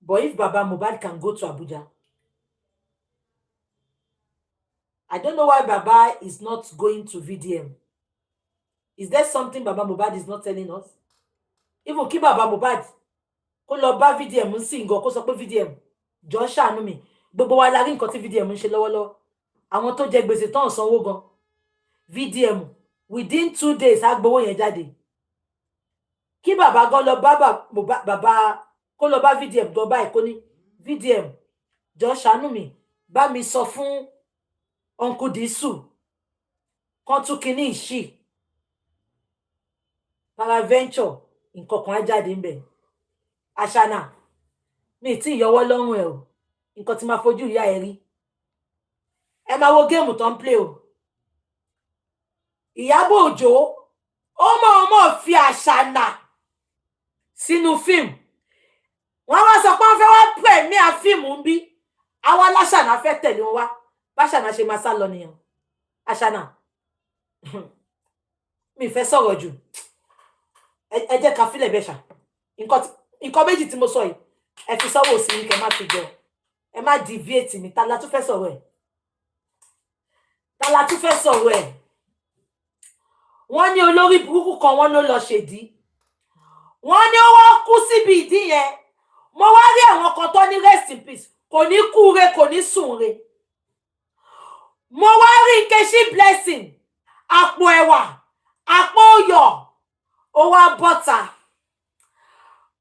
But if Baba Mohbad can go to Abuja, I don't know why Baba is not going to VDM. Is there something Baba Mohbad is not telling us? Even kí Baba Mohbad kó lọ bá VDM ń sìn gan kó sọ pé VDM jọ ṣàánú mi. Gbogbo wa la rí nǹkan tí VDM ń ṣe lọ́wọ́lọ́wọ́. Àwọn tó jẹ gbèsè tán sanwó gan. VDM within 2 days á gbowó yẹn jáde. Kí Baba gan lọ bá Baba kó lọ bá VDM gan báyìí kó ní VDM jọ ṣàánú mi bá mi sọ fún Uncle Disu kan tún kíní ìṣí Paraventure nǹkan kan á jáde ńbẹ̀. Ashana mi tí yọwọ́ lọ́rùn ẹ̀ o nǹkan tí máa fojú ìyá ẹ̀ rí. Ẹ máa wo géèmù tó ń play o. Ìyábọ̀ Òjó ó mọ̀ fi Ashana sínú fíìmù. Wọ́n wá sọ pé wọ́n fẹ́ wá premier fíìmù ń bí. Àwọn aláṣànà fẹ́ tẹ̀lé wọn wá. Báṣànà ṣe máa sá lọ nìyẹn. Ashana mi fẹ́ sọ̀rọ̀ jù. Ẹ jẹ́ ká filẹ̀ bẹ́ṣà. Nǹkan méjì tí mo sọ yìí ẹ fi sọ́wọ́ sí ní kẹ́ má fi jọ. Ẹ má deviate mi. Ta la tún fẹ́ sọ̀rọ̀ ẹ̀? Ta la tún fẹ́ sọ̀rọ̀ ẹ̀? Wọ́n ní olórí burúkú kan wọ́n ló lọ ṣèdí. Wọ́n ní ó wá kú síbi ìdí yẹn. Mo wá rí àwọn kan tó ní rest in peace. Kò ní kú re, kò ní sùn re. Mo wá rí Nkechi Blessing. Àpò ẹ̀wà, àpò oyọ̀, ó wá bọ́ta.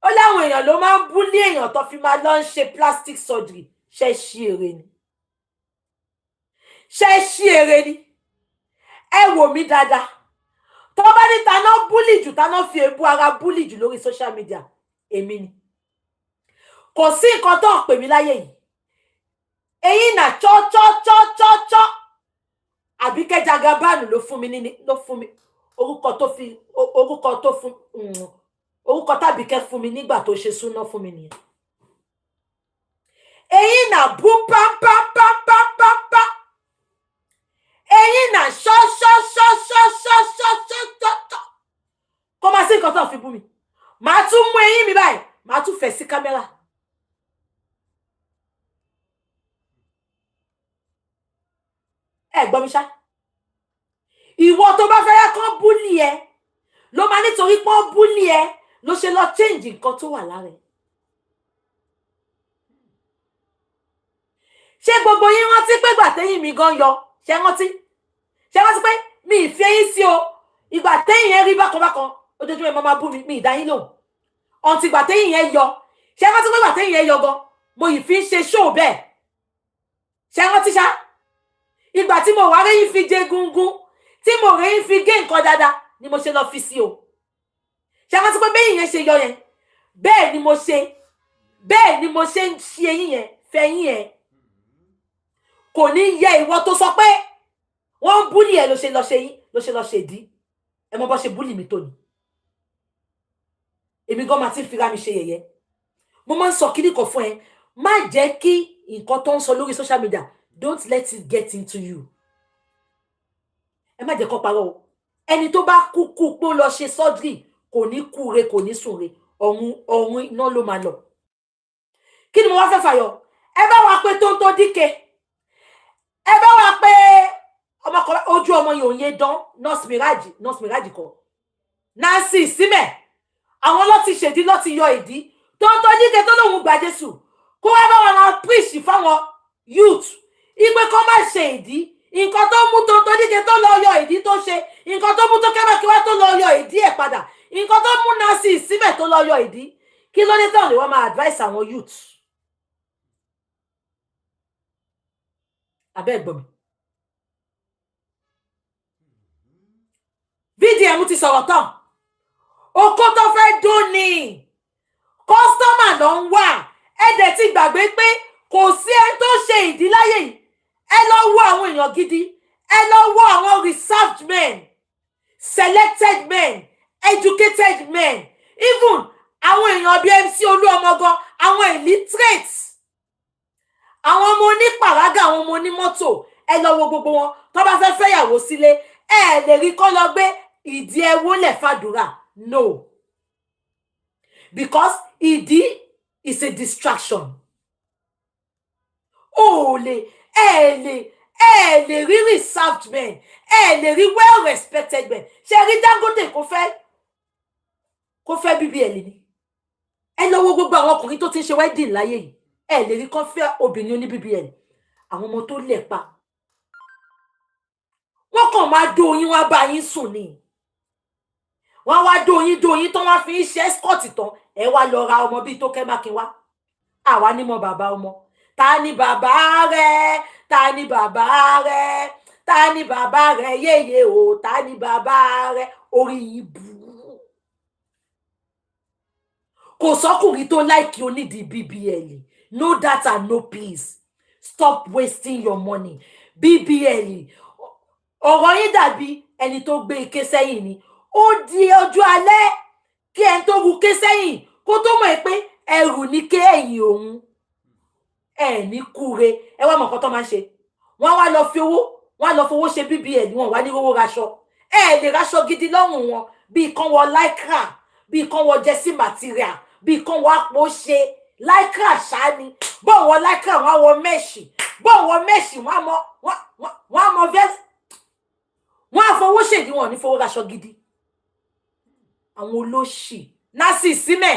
Ó láwọn èèyàn ló máa ń búlí èèyàn tó fi máa lọ ń ṣe plastic surgery. Ṣé ṣí èrè ni? Ṣé ṣí èrè ni? Ẹ wò mí dáadáa. Tó bá ní ta náà búlì jù, ta náà fi èébú ara búlì jù lórí social media, èmi ni. Kò sí nǹkan tó ń pè mí láyé yìí. Ẹ̀yin náà chọ́. Àbíkẹ́ Jagaban ló fún mi orúkọ tàbíkẹ́ fún mi nígbà tó ṣe súná fún mi nìyẹn. Ẹ̀yin náà bú pam. Ẹ̀yin náà ṣọ́. Kò máa sí nǹkan tó fi bú mi. Màá tún mú ẹ̀yin mi báyìí, màá tún fẹ̀ sí kámẹ́rà. Ẹ gbọ́ mi ṣá. Ìwọ tó bá fẹ́ yá kán búlì ẹ ló máa nítorí pé ó búlì ẹ ló ṣe lọ change nǹkan tó wà lára ẹ. Ṣé gbogbo yín rántí pé ìgbà téyìn mi gan yọ? Ṣé rántí pé mi ì fi eyín sí o? Ìgbà téyìn yẹn rí bákan ojoojúmọ́ ẹ máa bú mi ìdá yín lòun. Ọ̀ntì ìgbà téyìn yẹn yọ. Ṣé rántí pé ìgbà téyìn yẹn yọ gan mo yìí fi ń ṣe show bẹ́ẹ̀? Ṣé rántí ṣá? Ìgbà tí mo wá réyìn fi jẹ gungun, tí mo réyìn fi gé nǹkan dáadáa ni mo ṣe lọ fi sí o. Ṣé rántí pé bẹ́yìn yẹn ṣe yọ yẹn? Bẹ́ẹ̀ ni mo ṣe ń ṣe eyín yẹn, fẹ̀yìn yẹn. Kò ní yẹ ìwọ tó sọ pé wọ́n búlì ẹ ló ṣe lọ ṣe yín, ló ṣe lọ ṣe dí. Ẹ mọ̀ bó ṣe búlì mi tó ni. Èmi gan máa ti fira mi ṣe yẹ̀yẹ́. Mo máa ń sọ kíní kan fún ẹ, má jẹ́ kí nǹkan tó ń sọ lórí social media, don't let it get into you. Ẹ má jẹ́ kó parọ́ o. Ẹni tó bá kú pé ó lọ ṣe surgery kò ní kú re, kò ní sùn re. Ọ̀run iná ló máa lọ. Kí ni mo wá fẹ́ fàyọ? Ẹ bá wa pé Tonto Dike. Ẹ bá wa pé ojú ọmọ yìí òye dán Nurse Miraji kọ. Nancy Símẹ̀. Àwọn ló ti ṣèdí, ló ti yọ ìdí. Tonto Dike tó lóun gba Jésù. Kó wá bá wọn preach fáwọn youth. Ìpè kó má ṣe ìdí. Nǹkan tó mú Tonto Dike tó lọ yọ ìdí tó ṣe. Nǹkan tó mú tó Kẹ́mẹ́kíwá tó lọ yọ ìdí ẹ̀ padà. Nǹkan tó mú Nancy Símẹ̀ tó lọ yọ ìdí. Kí ló dé tán ni wọ́n máa advice àwọn youth? Abẹ́ gbọ́ mi. VDM ti sọ̀rọ̀ tán. Oko tó fẹ́ dún ni. Customer ló ń wà. Ẹ̀dẹ̀ ti gbàgbé pé kò sí ẹni tó ṣe ìdí láyé yìí. Ẹ lọ wo àwọn èèyàn gidi. Ẹ lọ wo àwọn reserved men, selected men, educated men, even àwọn èèyàn bíi MC Olúọmọ gan, àwọn illiterate, àwọn ọmọ onípàrágà, àwọn ọmọ onímọ́tò. ẹ lọ wo gbogbo wọn tó bá fẹ́ fẹ́yàwó sílé ẹ lè rí kọ́ lọ gbé ìdí ẹ wólẹ̀ fàdúrà no because ìdí is a distraction ó lè ẹ lè rí reserved men ẹ lè rí well respected men ṣe rí Dangote kó fẹ́ BBL ni ẹ lọ wo gbogbo àwọn ọkùnrin tó ti ń ṣe wedding láyé yìí ẹ lè rí kán fẹ́ obìnrin oní BBL àwọn ọmọ tó lẹ̀ pa wọ́n kàn máa dó yín wá bá yín sùn ni wọ́n wá dó yín tán wá fi ń ṣe escort tán ẹ wá lọ ra ọmọ bíi tó kẹ́ mákin wá àwa ní mọ bàbá ọmọ ta ni bàbá rẹ ta ni bàbá rẹ ta ni bàbá rẹ yéye o ta ni bàbá rẹ orí yìí bú kò sọkùnrin tó láìkí onídìí BBL no data no peace stop wasting your money BBL ọ̀rọ̀ yín dàbí ẹni tó gbé ike sẹ́yìn ni ó di ọjọ́ alẹ́ kí ẹni tó ru ké sẹ́yìn kó tó mọ̀ pé ẹrù ní ké ẹ̀yìn òun ẹ ní kúre ẹ wá mọ̀ nǹkan tó máa ń ṣe wọ́n wá lọ fowó ṣe BBL wọn wá ní owó raṣọ ẹ lè raṣọ gidi lọ́rùn wọn bíi kan wọ lycra bíi kan wọ jersey material bíi kan wọ àpò ṣe lycra ṣáni bọ́ọ̀ wọ lycra wọ́n wọ mẹ́ṣì bọ́ọ̀ wọ mẹ́ṣì wọ́n mọ vest wọ́n á fowó ṣèdí wọn ní fowó raṣọ gidi àwọn olóṣì nasi símẹ̀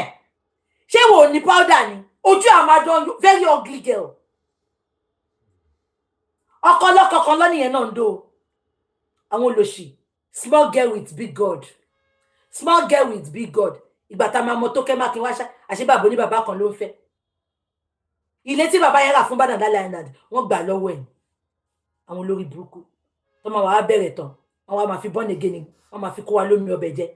ṣé wò ní powder ni ojú àmàdán very ugly girl ọkọ lọ́kọ kan lọ́nìyẹn náà ń dó àwọn olóṣì small girl with big God small girl with big God ìgbà tá máa mọ tó kẹ́ mákin wáṣá àṣẹ bàbá oní bàbá kan ló ń fẹ́ ilé tí bàbá yẹn rà fún Bàdàndálẹ̀ Island wọ́n gbà lọ́wọ́ ẹ̀ àwọn olórí burúkú tó máa wà á bẹ̀rẹ̀ tán àwọn máa fi born again wọ́n máa fi kó wa lómi ọbẹ̀ jẹ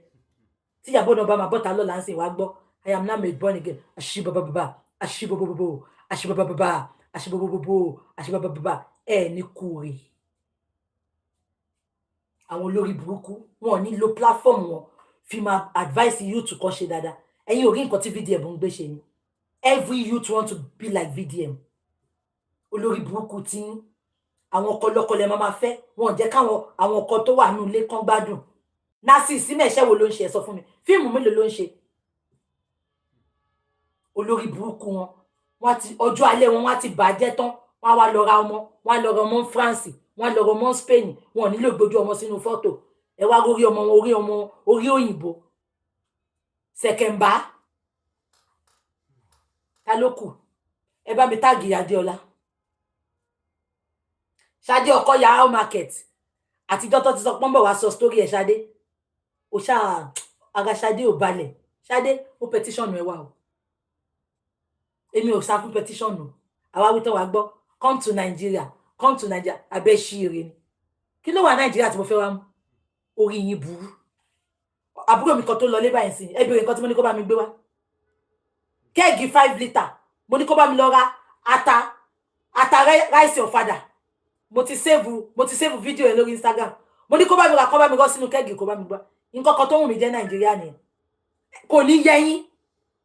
tí ìyàbọ̀ náà bá máa bọ́ta lọ́la ń sìn wá gbọ́ I am now made born again àṣìbọ̀bọ̀bọ̀ àṣìbọ̀bọ̀bọ̀ àṣìbọ̀bọ̀bọ̀ àṣìbọ̀bọ̀bọ̀ àṣìbọ̀bọ̀bọ̀ ẹ̀ ní kúrè àwọn olórí burúkú wọn ò ní lo platform wọn fi máa advice youth kọ́ ṣe dáadáa ẹ̀yin ò rí nǹkan tí VDM ń gbé ṣe ni every youth want to be like VDM olórí burúkú tí àwọn ọkọ lọ́kọ lẹ máa fẹ́ wọn jẹ́ káwọn àwọn ọkọ tó wà nínú ilé kan gbádùn nasi símẹ̀ iṣẹ́ wo ló ń ṣe ẹ sọ fún mi fíìmù mélòó ló ń ṣe olórí burúkú wọn ti ọjọ́ alẹ́ wọn wá ti bàjẹ́ tán wọ́n wá lọ ra ọmọ wọ́n lọ ra ọmọ France wọ́n lọ ra ọmọ Spain wọn nílò gbójú ọmọ sínú fọ́tò ẹ wá orí ọmọ orí òyìnbó Ṣẹ̀kẹ̀mbá ta ló kù ẹ bá mi táàgì Adéọlá Ṣadé ọkọ ya how market àtijọ́ tó ti sọ pọ́nbọ̀ wá sọ story ẹ̀ Ṣadé ó ṣáà ara Ṣadé ò balẹ̀ Ṣadé ó petition ẹ wá o èmi ò sá fún petition o àwa wí tó wá gbọ́ come to Nigeria abẹ́ ṣí ire ni kí ló wà Nàìjíríà tí mo fẹ́ wá mú orí yín burú àbúrò mi kan tó lọ lé báyìí sí ẹ bèrè nǹkan tí mo ní kó bá mi gbé wá kẹ́ẹ̀gì 5 litre mo ní kó bá mi lọ ra ata rice ọ̀fadà mo ti save video ẹ lórí Instagram mo ní kó bá mi ra kó bá mi rọ sínú kẹ́ẹ̀gì kó bá mi gbá nǹkan kan tó wù mí jẹ́ Nàìjíríà nìyẹn kò ní yẹ yín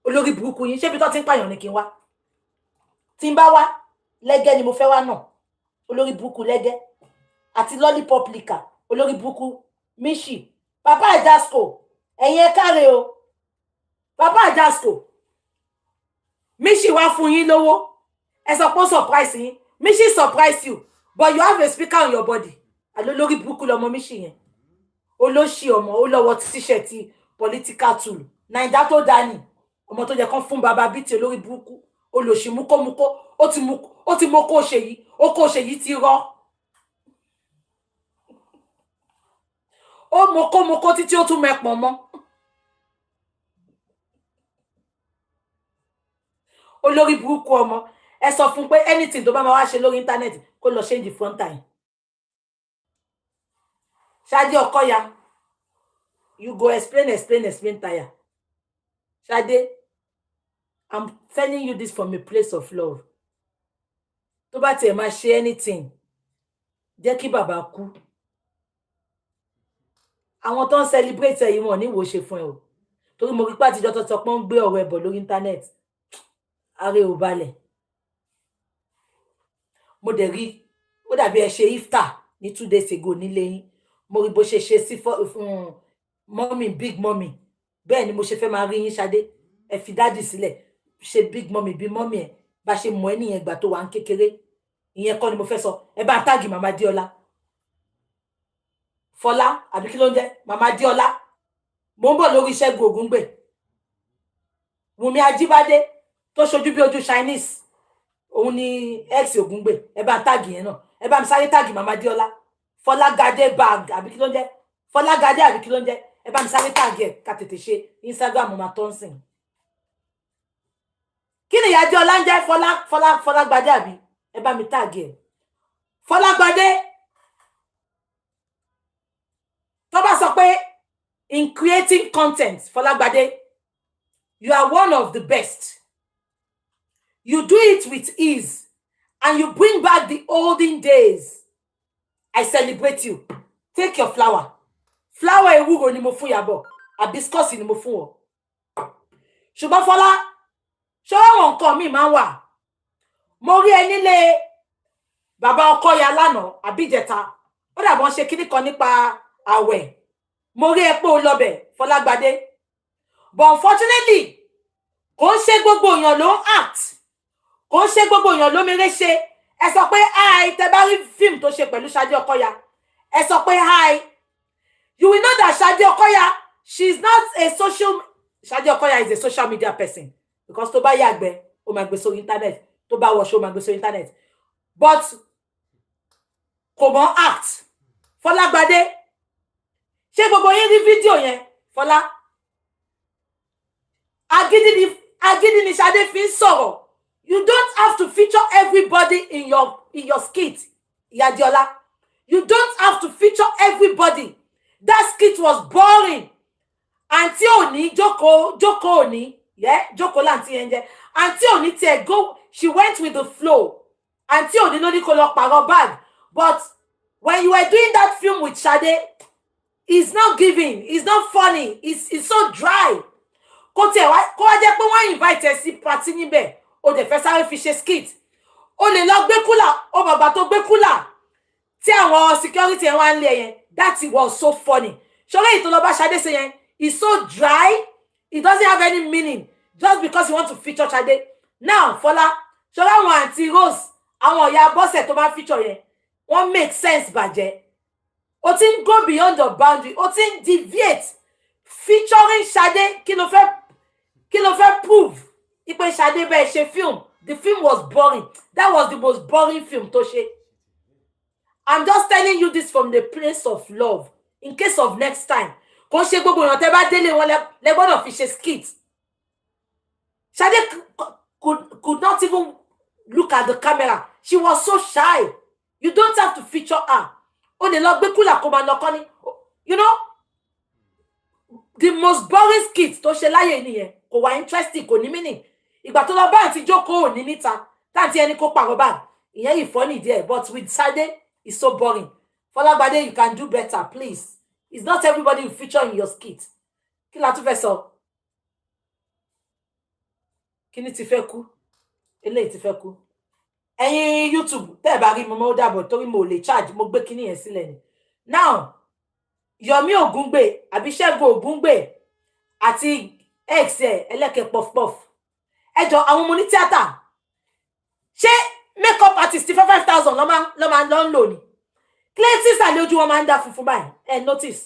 olórí burúkú yín ṣé bí tó ti ń pààyàn ní kí n wá tí n bá wá Lẹ́gẹ́ ni mo fẹ́ wá náà olórí burúkú Lẹ́gẹ́ àti lollipop lika olórí burúkú Mishi Papa Ajasco ẹ̀yin ẹ káre o Papa Ajasco Mishi wá fún yín lówó ẹ sọ pé surprise yín Mishi surprise you but you have a speaker on your body alo lórí burúkú lọmọ Mishi yẹn olóṣì ọmọ ó lọ́wọ́ t-shirt political tool Naija tó dání ọmọ tó jẹ́ kàn fún bàbá bíi ti olórí burúkú olóṣì múkómúkó ó ti mọ kó ṣe yìí ó kó ṣe yìí ti rọ ó mọkómọkó títí ó tún mẹpọn mọ́ olórí burúkú ọmọ ẹ sọ fún pé anything tó bá máa wá ṣe lórí internet kó lọ change front time Ṣadé Ọkọya you go explain tire Ṣadé I'm telling you this from a place of love tó bá tiẹ̀ máa ṣe anything jẹ́ kí bàbá kú àwọn tó ń celebrate ẹ̀yìn wọn ní wo ṣe fún ẹ o torí mo rí pé àtijọ́ tó sọ pé ń gbé ọ̀rọ̀ ẹbọ lórí internet ààrẹ ò balẹ̀ mo dẹ̀ rí ó dàbí ẹ ṣe iftar ní 2 days ago nílé yín mo rí bó ṣe ṣe sí fún mommy big mommy bẹ́ẹ̀ ni mo ṣe fẹ́ máa rí yín Ṣadé ẹ fi dáàdì sílẹ̀ ṣe big mommy bí mommy ẹ bá ṣe mọ̀ ẹ́ nìyẹn gbà tó wà ń kékeré ìyẹn kọ́ ni mo fẹ́ sọ ẹ bá táàgì màmá Díọlá Fọlá àbí kí ló ń jẹ́ màmá Díọlá mo ń bọ̀ lórí Ṣẹ́gun Ògúngbè Wùmí Ajíbádé tó ṣojú bí ojú Chinese òun ni ex Ògúngbè ẹ bá táàgì yẹn náà ẹ bá mi sáré táàgì màmá Díọlá Fọlágadé bag àbí kí ló ń jẹ́ Fọlágadé àbí kí ló ń jẹ́ ẹ bá mi sáré táàgì ẹ ká tètè ṣe Instagram ma tó ń sìn kí ni ìyá Díọlá ń jẹ́ Fọlágbadé àbí ẹ bá mi táàgì ẹ Fọlágbadé tó bá sọ pé in creating content Fọlágbadé you are one of the best. You do it with ease and you bring back the olden days. I celebrate you. Take your flower. Flower ewúro ni mo fún Ìyábọ̀. Hibiscus ni mo fún ọ. Ṣùgbọ́n Fọlá, ṣé àwọn nǹkan mi máa wà? Mo rí ẹ nílé bàbá Ọkọya lánàá àbíjẹta. Ó dà bọ́n ṣe kíní kan nípa àwẹ̀. Mo rí ẹ pé ó lọ bẹ̀ Fọlágbadé. But unfortunately, kò ń ṣe gbogbo èèyàn ló ń act. Kò ń ṣe gbogbo èèyàn ló mèrè ṣe. Ẹ sọ pé hi tẹ́ bá rí film tó ṣe pẹ̀lú Ṣadé Ọkọya. Ẹ sọ pé hi. You will know that Ṣadé Ọkọya, she's not a social Ṣadé Ọkọya is a social media person because tó bá yàgbẹ́ ó máa gbé sórí internet, tó bá wọṣọ ó máa gbé sórí internet. But kò mọ̀ act. Fọlágbadé, ṣé gbogbo yín rí fídíò yẹn? Fọlá agídí ni Ṣadé fi ń sọ̀rọ̀. You don't have to feature everybody in your skit, Ìyá Díọlá. You don't have to feature everybody. That skit was boring. Auntie Oni, Joko Oni, yeah, Joko Lanti Enje. Auntie Oni go, she went with the flow. Auntie Oni no ni ko lo paro bag. But when you were doing that film with Ṣadé, it's not giving, it's not funny, it's so dry. Ko wá jẹ́ pé wọ́n invite ẹ sí party níbẹ̀. O de fẹ́ sáré fi ṣe skit. O lè lọ gbé kúlà, o bàbá tó gbé kúlà. Tí àwọn security ẹ wá nlé yẹn, that was so funny. Ṣọlá ìtò lọ bá Ṣadé ṣe yẹn, it's so dry. It doesn't have any meaning just because you want to feature Ṣadé. Now, Fọlá, ṣọlá àwọn Aunty Rose, àwọn ìyá Bọ́sẹ̀ tó bá feature yẹn, wọ́n make sense bàjẹ́. O ti ń go beyond the boundary, o ti ń deviate. Featuring Ṣadé, kí ló fẹ́ prove? Ipe Ṣadé bẹ́ẹ̀ ṣe film. The film was boring. That was the most boring film tó ṣe. I'm just telling you this from the place of love. In case of next time. Kò ṣe gbogbo èèyàn tẹ́ bá délé wọn lẹ gbọ́dọ̀ fi ṣe skit. Ṣadé could not even look at the camera. She was so shy. You don't have to feature her. O lè lọ gbé kúlà kó máa lọ kọ́ ni. You know, the most boring skit tó ṣe láyé nìyẹn. Kò wá interesting, kò ní meaning. Ìgbà tó lọ bá àti jókòó ní níta, táǹtí ẹni kó pàrọ̀ bá. Ìyẹn yìí funny there, but with Ṣadé, it's so boring. Fọlágbadé, you can do better, please. It's not everybody you feature in your skit. Kí la tún fẹ́ sọ? Kí ni ti fẹ́ kú? Eléyìí ti fẹ́ kú. Ẹ̀yin YouTube, tẹ́ bá rí mo mo dàbọ̀ torí mo lè charge, mo gbé kíní yẹn sílẹ̀ ni. Now, Yomi Ògúngbè, àbí Ṣẹ́gun Ògúngbè àti ex ẹlẹ́kẹ̀ puff puff. Ẹ jọ̀ọ́ àwọn ọmọ ní tíátà. Ṣé makeup artist ti 5,000 ló máa ń lò ní? Cleanses àlè ojú wọn máa ń dá funfun báyìí. Ẹ notice.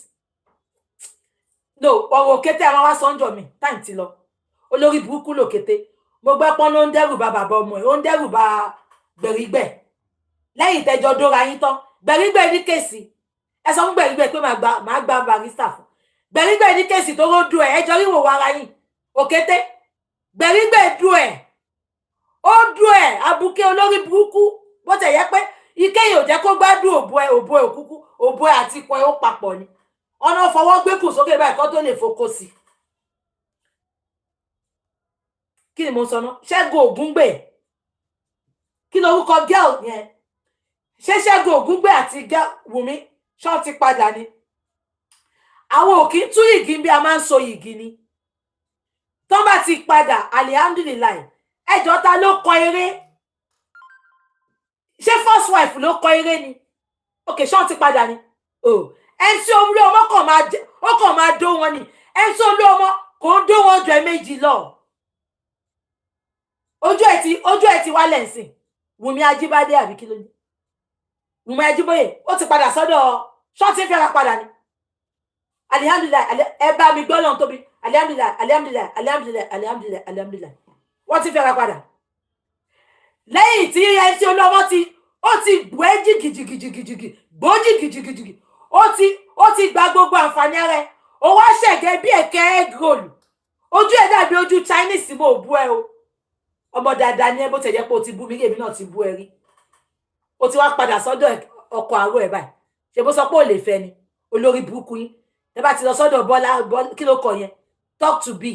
No, ọ̀rọ̀ òkété àwọn wá sọ́njọ́ mi, time ti lọ. Olórí burúkú lòkété. Mo gbẹ́ pọ́n ló ń dẹ́rù bá bàbá ọmọ ẹ̀, ó ń dẹ́rù bá Gbẹ̀rígbẹ̀. Lẹ́yìn tẹ́jọ́ dóra yín tán, Gbẹ̀rígbẹ̀ ní kéèsì. Ẹ sọ fún Gbẹ̀rígbẹ̀ pé máa gba barista fún. Gbẹ̀rígbẹ̀ ní kéèsì tó ró dùn ẹ̀, ẹjọ́ ríwò wa ara yín. Òkété. Gbẹ̀rígbẹ̀ dùn ẹ̀. Ó dùn ẹ̀, abuké olórí burúkú. Bó tẹ̀ yẹ pé ike yóò jẹ́ kó gbádùn òbò ẹ̀ òkúkú, òbò ẹ̀ àti ikùn ẹ̀ ó papọ̀ ni. Ọ̀nà fọwọ́ gbé kù sókè báyìí kó tó lè fokó sí. Kí ni mo sọ náà? Ṣẹ́gun Ògúngbè. Kí lorúkọ girl yẹn? Ṣé Ṣẹ́gun Ògúngbè àti Wùmí ṣọ́ ti padà ni? Àwọn ò kì í tú yìgì bí a máa ń so yìgì ni. Tó bá ti padà, alihamdulilayi. Ẹjọ́ ta ló kọ eré? ṣé first wife ló kọ eré ni okay ṣé wọ́n ti padà ni oh MC Olúọmọ kàn máa dó wọn ni MC Olúọmọ kò ń dó wọn jọ méjì lọ ojú ẹ̀ ti wálẹ̀ nsìn Wùmí Ajíbádé àbí kí ló ní Wùmí Ajíbóyè ó ti padà sọ́dọ̀ ṣọ́ọ̀tì fẹ́ra padà ni alihamdulilayi ẹ bá mi gbọ́ lọ́n tóbi alihamdulilayi wọ́n ti fẹ́ra padà lẹ́yìn tí MC Olúọmọ ó ti gbé jìgìjìgìjìgì gbó jìgìjìgìjìgì ó ti gba gbogbo àǹfààní rẹ̀ ó wá ṣẹ̀gẹ́ bí ẹ̀kẹ́ egg roll ojú ẹ̀ dàbí ojú Chinese mo bú ẹ o ọmọ dáadáa ní ẹ bó tẹ̀yẹ pé o ti bú mi èmi náà ti bú ẹ rí o ti wá padà sọ́dọ̀ ọkọ àárọ̀ ẹ̀ báyìí ṣe bó sọ pé ò lè fẹ́ ni olórí burúkú yín tẹ́ bá ti lọ sọ́dọ̀ Bọ́lá kí ló kọ yẹn talk to be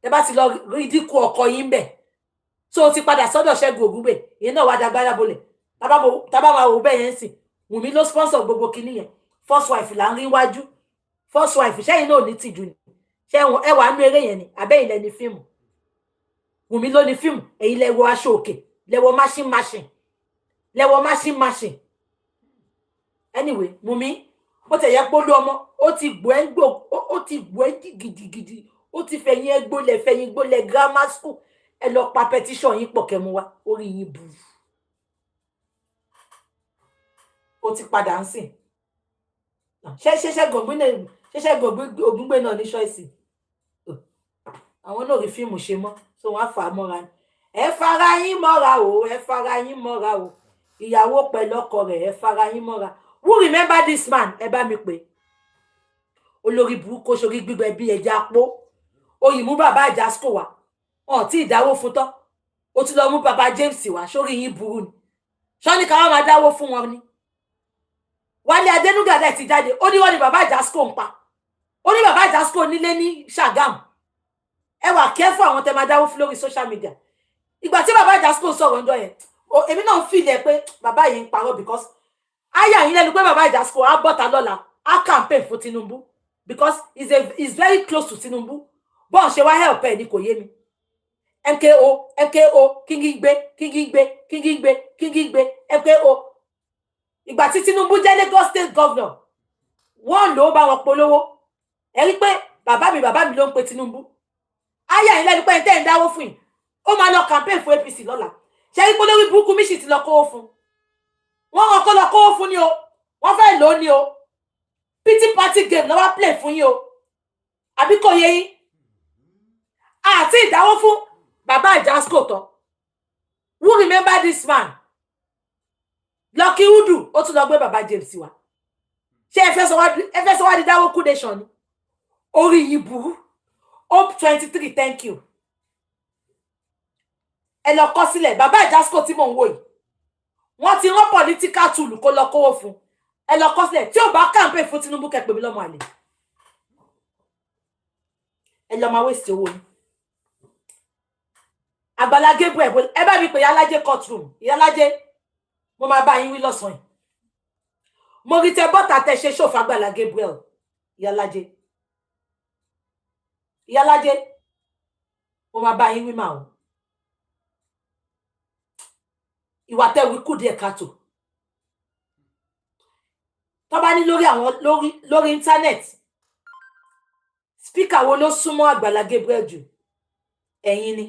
tẹ́ bá ti lọ rí dínkù ọkọ yín bẹ̀ so o ti padà sọ́dọ̀ Ṣẹ́gun Ògúngbè ìyẹn náà wá dagbára bolẹ̀ tábà máa wò bẹ́ẹ̀ yẹn sìn Wùmí ló sponsor gbogbo kinní yẹn first wife là ń rí wájú first wife ṣẹ́yìn náà ní tìjú ni ṣé ẹ wà nú eré yẹn ni àbẹ́ ilẹ̀ ní fíìmù Wùmí ló ní fíìmù èyí lẹ́wọ́ aṣọ òkè lẹ́wọ́ machine anyway Wùmí ó tẹ̀ yẹ pólú ọmọ ó ti gbọ́ ẹ́ gidigidi ó ti fẹ̀yìn gbólẹ̀ grammar school ẹ lọ pa petition yín pọ̀ kẹ́mu wá orí yín burú ó ti padà ń sìn ṣẹṣẹ Ògúngbè náà ní ṣọ́ọ̀ṣì àwọn náà rí fíìmù ṣe mọ́ so wọ́n á fà á mọ́ra ni ẹ fara yín mọ́ra o ìyàwó pẹ̀lú ọkọ rẹ̀ ẹ fara yín mọ́ra who remember this man ẹ bá mi pè olórí burúkú sórí gbígbẹ bí ẹja pó oyìn mú bàbá Àjàsíkò wá ọ̀ tí ìdáwó fún tán ó ti lọ mú bàbá James wá sórí yín burú ni ṣọ́ni káwọn máa dáwó fún wọn ni Wálé Adénúgà dẹ̀ ti jáde ó ní wọ́n ní bàbá Àjàsíkò ń pa ó ní bàbá Àjàsíkò nílé ní Ṣàgámù ẹ wà kẹ́fọ́ àwọn tẹ́ máa dáwó fún lórí social media ìgbà tí bàbá Àjàsíkò sọ̀rọ̀ ńjọ́ yẹn èmi náà ń fìlẹ̀ pé bàbá yìí ń parọ́ because àyà yín lẹ́nu pé bàbá Àjàsíkò á bọ́ta lọ́la á campaign fún Tinubu because he's very close to Tinubu bọ́ọ̀ ṣe wá help ẹ̀ ní kò yé mi MKO Kíngígbé MKO ìgbà tí Tinubu jẹ́ Lagos state governor wọ́n ló bá wọn polówó ẹ rí pé bàbá mi ló ń pe Tinubu àyà yín lẹ́nu pé ẹ̀ tẹ́ ń dáwó fún yìí ó máa lọ campaign fún APC lọ́la ṣe rí pé lórí burúkú mi sì ti lọ kówó fún wọ́n rán kó lọ kówó fún ni o wọ́n fẹ́ lò ó ni o pity party game lọ́wọ́ play fún yín o àbí kò yé yín àti ìdáwó fún bàbá Àjàsíkò tán who remember this man Lucky Udu ó tún lọ gbé bàbá James wá ṣé ẹ fẹ́ sọ wá di dáwó kú nation ni orí yìí burú Hope 23 thank you ẹ lọ kọ sílẹ̀ bàbá Àjàsíkò tí mò ń wò yìí wọ́n ti rán political tool kó lọ kówó fún ẹ lọ kọ sílẹ̀ tí ò bá campaign fún Tinubu kẹ́ pè mí lọ́mọ àlè ẹ lọ máa waste owó yín Àgbàlá Gabriel ẹ bá mi pè Ìyálájé courtroom Ìyálájé mo máa bá yín wí lọ́sàn yìí mo rí tẹ bọ́tà tẹ ṣe ṣòfò Àgbàlá Gabriel Ìyálájé mo máa bá yín wí máa o ìwà tẹ wí kù díẹ̀ káàtó tó bá ní lórí internet speaker wo ló súnmọ́ Àgbàlá Gabriel jù ẹ̀yin ni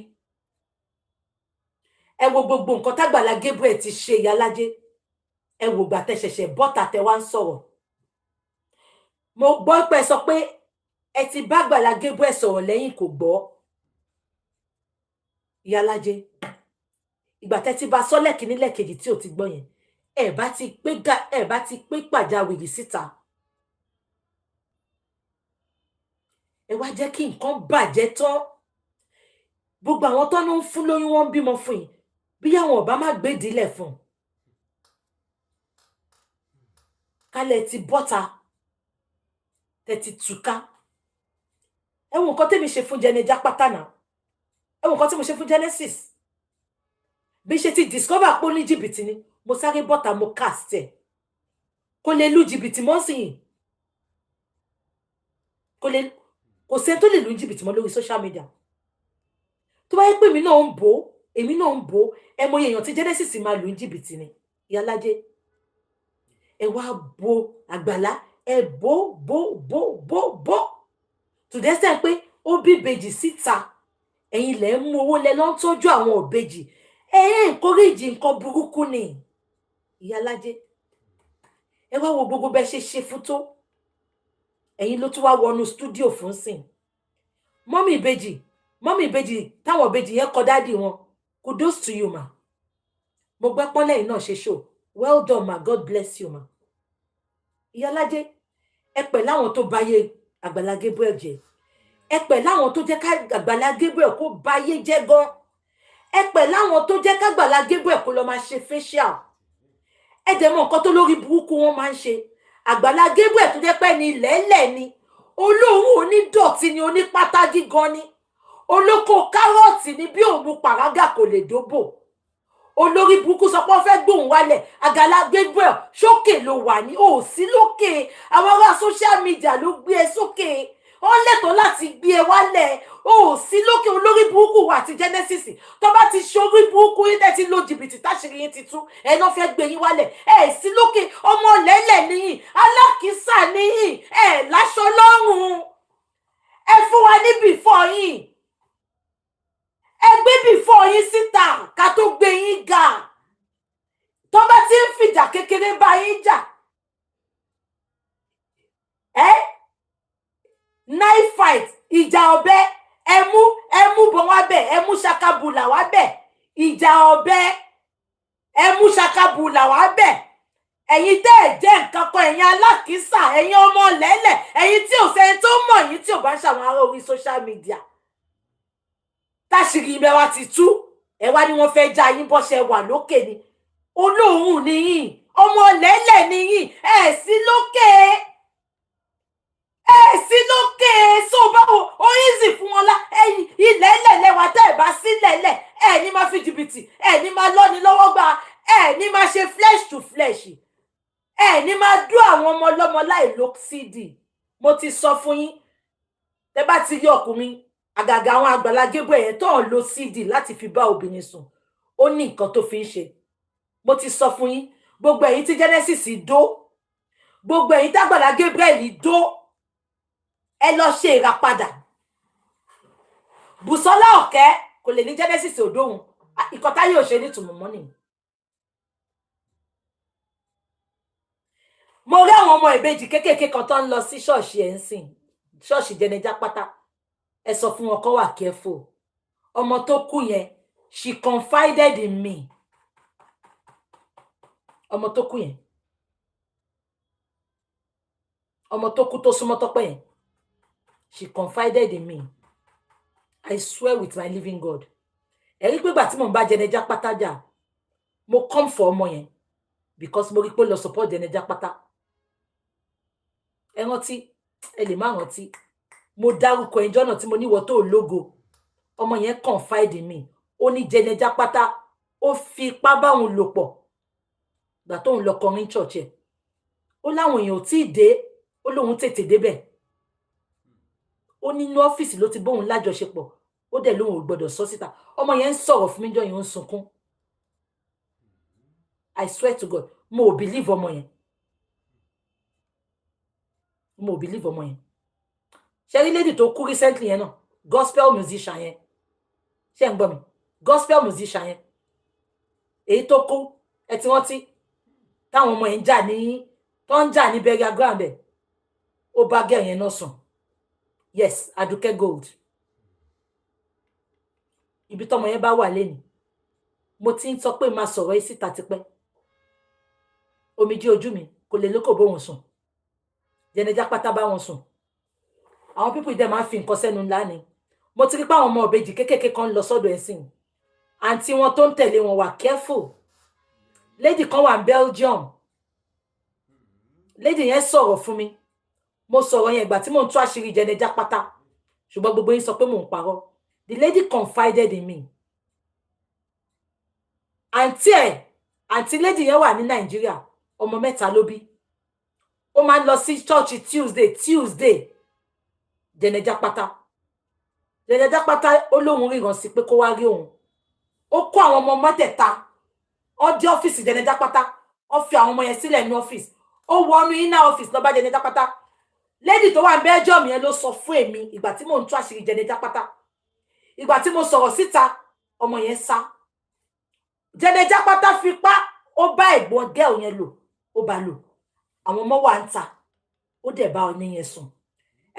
ẹ wo gbogbo nǹkan t'Àgbàlá Gabriel ti ṣe Ìyálájé ẹ wo gbà tẹ ṣẹ̀ṣẹ̀ bọ́tà tẹ wá ń sọ̀rọ̀ mo gbọ́ pé sọ pé ẹ ti bá Àgbàlá Gabriel sọ̀rọ̀ lẹ́yìn kò gbọ́ Ìyálájé ìgbà tẹ́ ti bá sọ lẹ́kìnní lẹ́kejì tí ò ti gbọ́ yẹn ẹ bá ti pé pàjáwìrì síta ẹ wá jẹ́ kí nǹkan bàjẹ́ tán gbogbo àwọn tó ń fún lóyún wọn bímọ fún yín bí àwọn ọba má gbé ìdílẹ̀ fún kálẹ̀ ti bọ́ta tẹ́ ti túká ẹ wo nǹkan tẹ́mi ṣe fún Jẹnẹjà pátánà ẹ wo nǹkan tí mo ṣe fún Genesis bí ṣe ti discover pé ó ní jìbìtì ni mo sáré bọ́ta mo cast ẹ̀ kò lè lu jìbìtì mọ́ sí yìí kò sẹ́ni tó lè lu jìbìtì mọ́ lórí social media tó bá yẹ pé èmi náà ń bò ẹ mọ èèyàn tí Genesis máa lu jìbìtì ni Ìyálájé ẹ wá bo Àgbàlá ẹ bó to the extent pé ó bí ìbejì síta ẹ̀yin lẹ mú owó lẹ lọ ń tọ́jú àwọn ìbejì encourage nǹkan burúkú ni Ìyálájé ẹ wá wo gbogbo bẹ ṣe fún tó ẹ̀yin ló tún wá wọnú studio fún sìn mọ́mì ìbejì táwọn ìbejì yẹn kọ dádì wọn kudos to you ma mo gbẹ́ pọ́n lẹ́yìn náà ṣe show well done ma God bless you ma Ìyálájé ẹ pẹ̀ láwọn tó báyé Àgbàlá Gabriel jẹ́ ẹ pẹ̀ láwọn tó jẹ́ ká Àgbàlá Gabriel kó báyé jẹ́ gan ẹ pẹ̀ láwọn tó jẹ́ ká Àgbàlá Gabriel kó lọ máa ṣe facial ẹ dẹ̀ mọ̀ nǹkan tó lórí burúkú wọn máa ń ṣe Àgbàlá Gabriel tó jẹ́ pé ní lẹ́lẹ̀ ni olóhùn onídọ̀tí ni onípátá gígan ni olóko kárọ̀tì ni bí òun pàrágà kò lè dóbò olórí burúkú sọ pé wọ́n fẹ́ gbóhùn wálẹ̀ Àgbàlá Gabriel sókè ló wà ní ò sí lókè àwọn ará social media ló gbé ẹ sókè wọ́n lẹ́tọ̀ọ́ láti gbé ẹ wálẹ̀ ò sí lókè olórí burúkú wà àti Genesis tó bá ti ṣorí burúkú yín tẹ́ ti lo jìbìtì táṣìírí yín ti tú ẹ náà fẹ́ gbé yín wálẹ̀ ẹ sí lókè ọmọ lẹ́lẹ̀ níyìn alákìísà níyìn ẹ láṣọ lọ́rùn ẹ fún wa ní bìfọ́ yín ẹ gbé bìfọ́ yín síta ká tó gbé yín ga tó bá ti ń fìjà kékeré bá yín jà knife fight ìjà ọ̀bẹ ẹmú bọ̀ wá bẹ̀ ẹmú ṣakabùlà wá bẹ̀ ìjà ọ̀bẹ ẹmú ṣakabùlà wá bẹ̀ ẹ̀yin tẹ́ ẹ̀ jẹ́ nǹkan kan ẹ̀yin alákìísà ẹ̀yin ọmọ lẹ́lẹ̀ ẹ̀yin tí ò sẹ́ni tó mọ̀ yín tí ò bá ń ṣàwọn ará orí social media táṣìírí ibẹ̀ wá ti tú ẹ wá ní wọ́n fẹ́ já yín bọ́ ṣe wà lókè ni olóhùn níyìn ọmọ lẹ́lẹ̀ níyìn ẹ̀ sí lókè sí lókè so báwo ó easy fún wọn lá ilẹ̀ ilẹ̀ wa tẹ́ ẹ̀ bá sílẹ̀ lẹ̀ ẹ̀ ní máa fi jìbìtì ẹ̀ ní máa lọ́ni lọ́wọ́ gbà ẹ̀ ní máa ṣe flesh to flesh ẹ̀ ní máa dún àwọn ọmọ ọlọ́mọ láì lo CD mo ti sọ fún yín tẹ́ bá ti rí ọkùnrin àgàgà àwọn Àgbàlá Gabriel yẹn tó ń lo CD láti fi bá obìnrin sùn ó ní nǹkan tó fi ń ṣe mo ti sọ fún yín gbogbo ẹ̀yin tí Genesis dó gbogbo ẹ̀yin tí Àgbàlá Gabriel dó ẹ lọ ṣe ìràpadà Bùsọ́lá Ọ̀kẹ́ kò lè ní Genesis òdóhun ìkọ̀tá yóò ṣe nítumọ̀ mọ́ nìyí mo rí àwọn ọmọ ìbejì kéékèèké kan tó ń lọ sí ṣọ́ọ̀ṣì ẹ̀ ń sìn ṣọ́ọ̀ṣì Jẹnẹjá pátá ẹ sọ fún wọn kó wà careful ọmọ tó kú yẹn she confided in me ọmọ tó kú yẹn ọmọ tó kú tó súnmọ́ Tọ́pẹ́ yẹn she confided in me I swear with my living God ẹ rí pé gbà tí mo ń bá Jẹnẹjá pátá jà mo come for ọmọ yẹn because mo rí pé lọ support Jẹnẹjá pátá ẹ rántí ẹ lè má rántí mo dárúkọ ẹjọ́ náà tí mo níwọ tó lógo ọmọ yẹn confide in me ó ní Jẹnẹjá pátá ó fi ipá báwọn lò pọ̀ gbà tóun lọ kọrin church ẹ ó láwọn èèyàn ò tí ì dé ó lóun tètè débẹ̀ ó nínú ọ́fíìsì ló ti bóun lájọṣepọ̀ ó dẹ̀ lóun ò gbọ́dọ̀ sọ síta ọmọ yẹn ń sọ̀rọ̀ fún mi jọ yẹn ń sunkún I swear to God mo ò believe ọmọ yẹn mo ò believe ọmọ yẹn ṣe rí lady tó kú recently yẹn náà gospel musician yẹn ṣe ń gbọ́ mi gospel musician yẹn èyí tó kú ẹ tí wọ́n ti táwọn ọmọ yẹn jà ní tó ń jà ní burial ground ẹ̀ ó bá gẹ̀ yẹn náà sùn yes Aduke Gold ibi tọ́mọ yẹn bá wà lẹ́nu mo ti ń sọ pé máa sọ̀rọ̀ yìí síta tipẹ́ omijé ojú mi kò lè lókò bóun sùn Jẹnẹjá pátá bá wọn sùn àwọn pípọ̀ ìdẹ́ máa ń fi nǹkan sẹ́nu ńlá ni mo ti rí pé àwọn ọmọ ìbejì kéékèèké kan lọ sọ́dọ̀ ẹ̀sìn àǹtí wọn tó ń tẹ̀lé wọn wà careful lady kan wà ní Belgium lady yẹn sọ̀rọ̀ fún mi mo sọ̀rọ̀ yẹn ìgbà tí mò ń tú àṣírí Jẹnẹjá pátá ṣùgbọ́n gbogbo yín sọ pé mò ń parọ́ the lady confided in me àǹtí lady yẹn wà ní Nàìjíríà ọmọ 3 ló bí ó máa ń lọ sí church Tuesday Jẹnẹjá pátá ó lóun ríran sí pé kó wá rí òun ó kó àwọn ọmọ mẹ́tẹ̀ẹ̀ta ó dé ọ́fíìsì Jẹnẹjá pátá ó fi àwọn ọmọ yẹn sílẹ̀ ní ọ́fíìsì ó wọnú inner office ló bá Janet Japata lady tó wà ní Belgium yẹn ló sọ fún èmi ìgbà tí mò ń tú àṣírí Janet Japata ìgbà tí mo sọ̀rọ̀ síta ọmọ yẹn sá Janet Japata fipá ó bá ẹ̀gbọ́n girl yẹn lò ó bá lò àwọn ọmọ wa ń ta ó dẹ̀ bá ọní yẹn sùn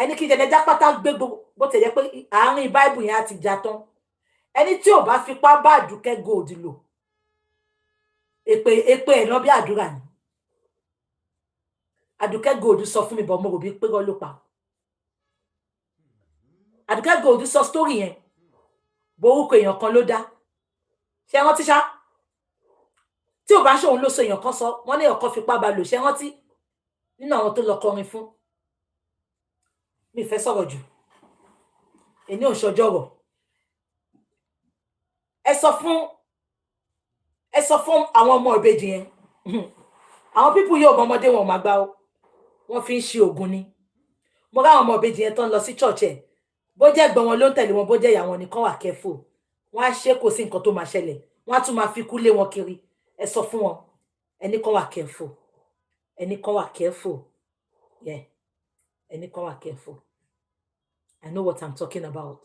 ẹni kí Janet Japata gbé bó tẹ̀ jẹ́ pé àárín Bible yẹn á ti já tán ẹni tí ò bá fipá bá Àdùkẹ́ Gold lò èpè ẹ̀ lọ bí àdúrà ni Àdùkẹ́ Gold sọ fún mi bọ̀ mo rò bí pé rọ́ ló pa Àdùkẹ́ Gold sọ story yẹn borúkọ èèyàn kan ló dá ṣé rántí ṣá tí ò bá ṣòun ló sọ èèyàn kan sọ wọ́n ní ọkọ fipá bá lò ṣé rántí nínú àwọn tó lọ kọrin fún mi fẹ́ sọ̀rọ̀ jù èní ò ṣọjọ́rọ̀ ẹ sọ fún àwọn ọmọ ìbejì yẹn àwọn pípù yóò bọ ọmọdé wọn máa gbá ó wọ́n fi ń ṣe ògùn ni mo ráwọn ọmọ ìbejì yẹn tán lọ sí church ẹ bó jẹ́ ẹ̀gbọ́n wọn ló ń tẹ̀lé wọn bó jẹ́ ìyá wọn nìkan wà careful wọ́n á ṣe kò sí nǹkan tó máa ṣẹlẹ̀ wọ́n á tún máa fi kú lé wọn kiri ẹ sọ fún wọn ẹni kan wà careful ẹni kan wà careful yeah ẹni kan wà careful I know what I'm talking about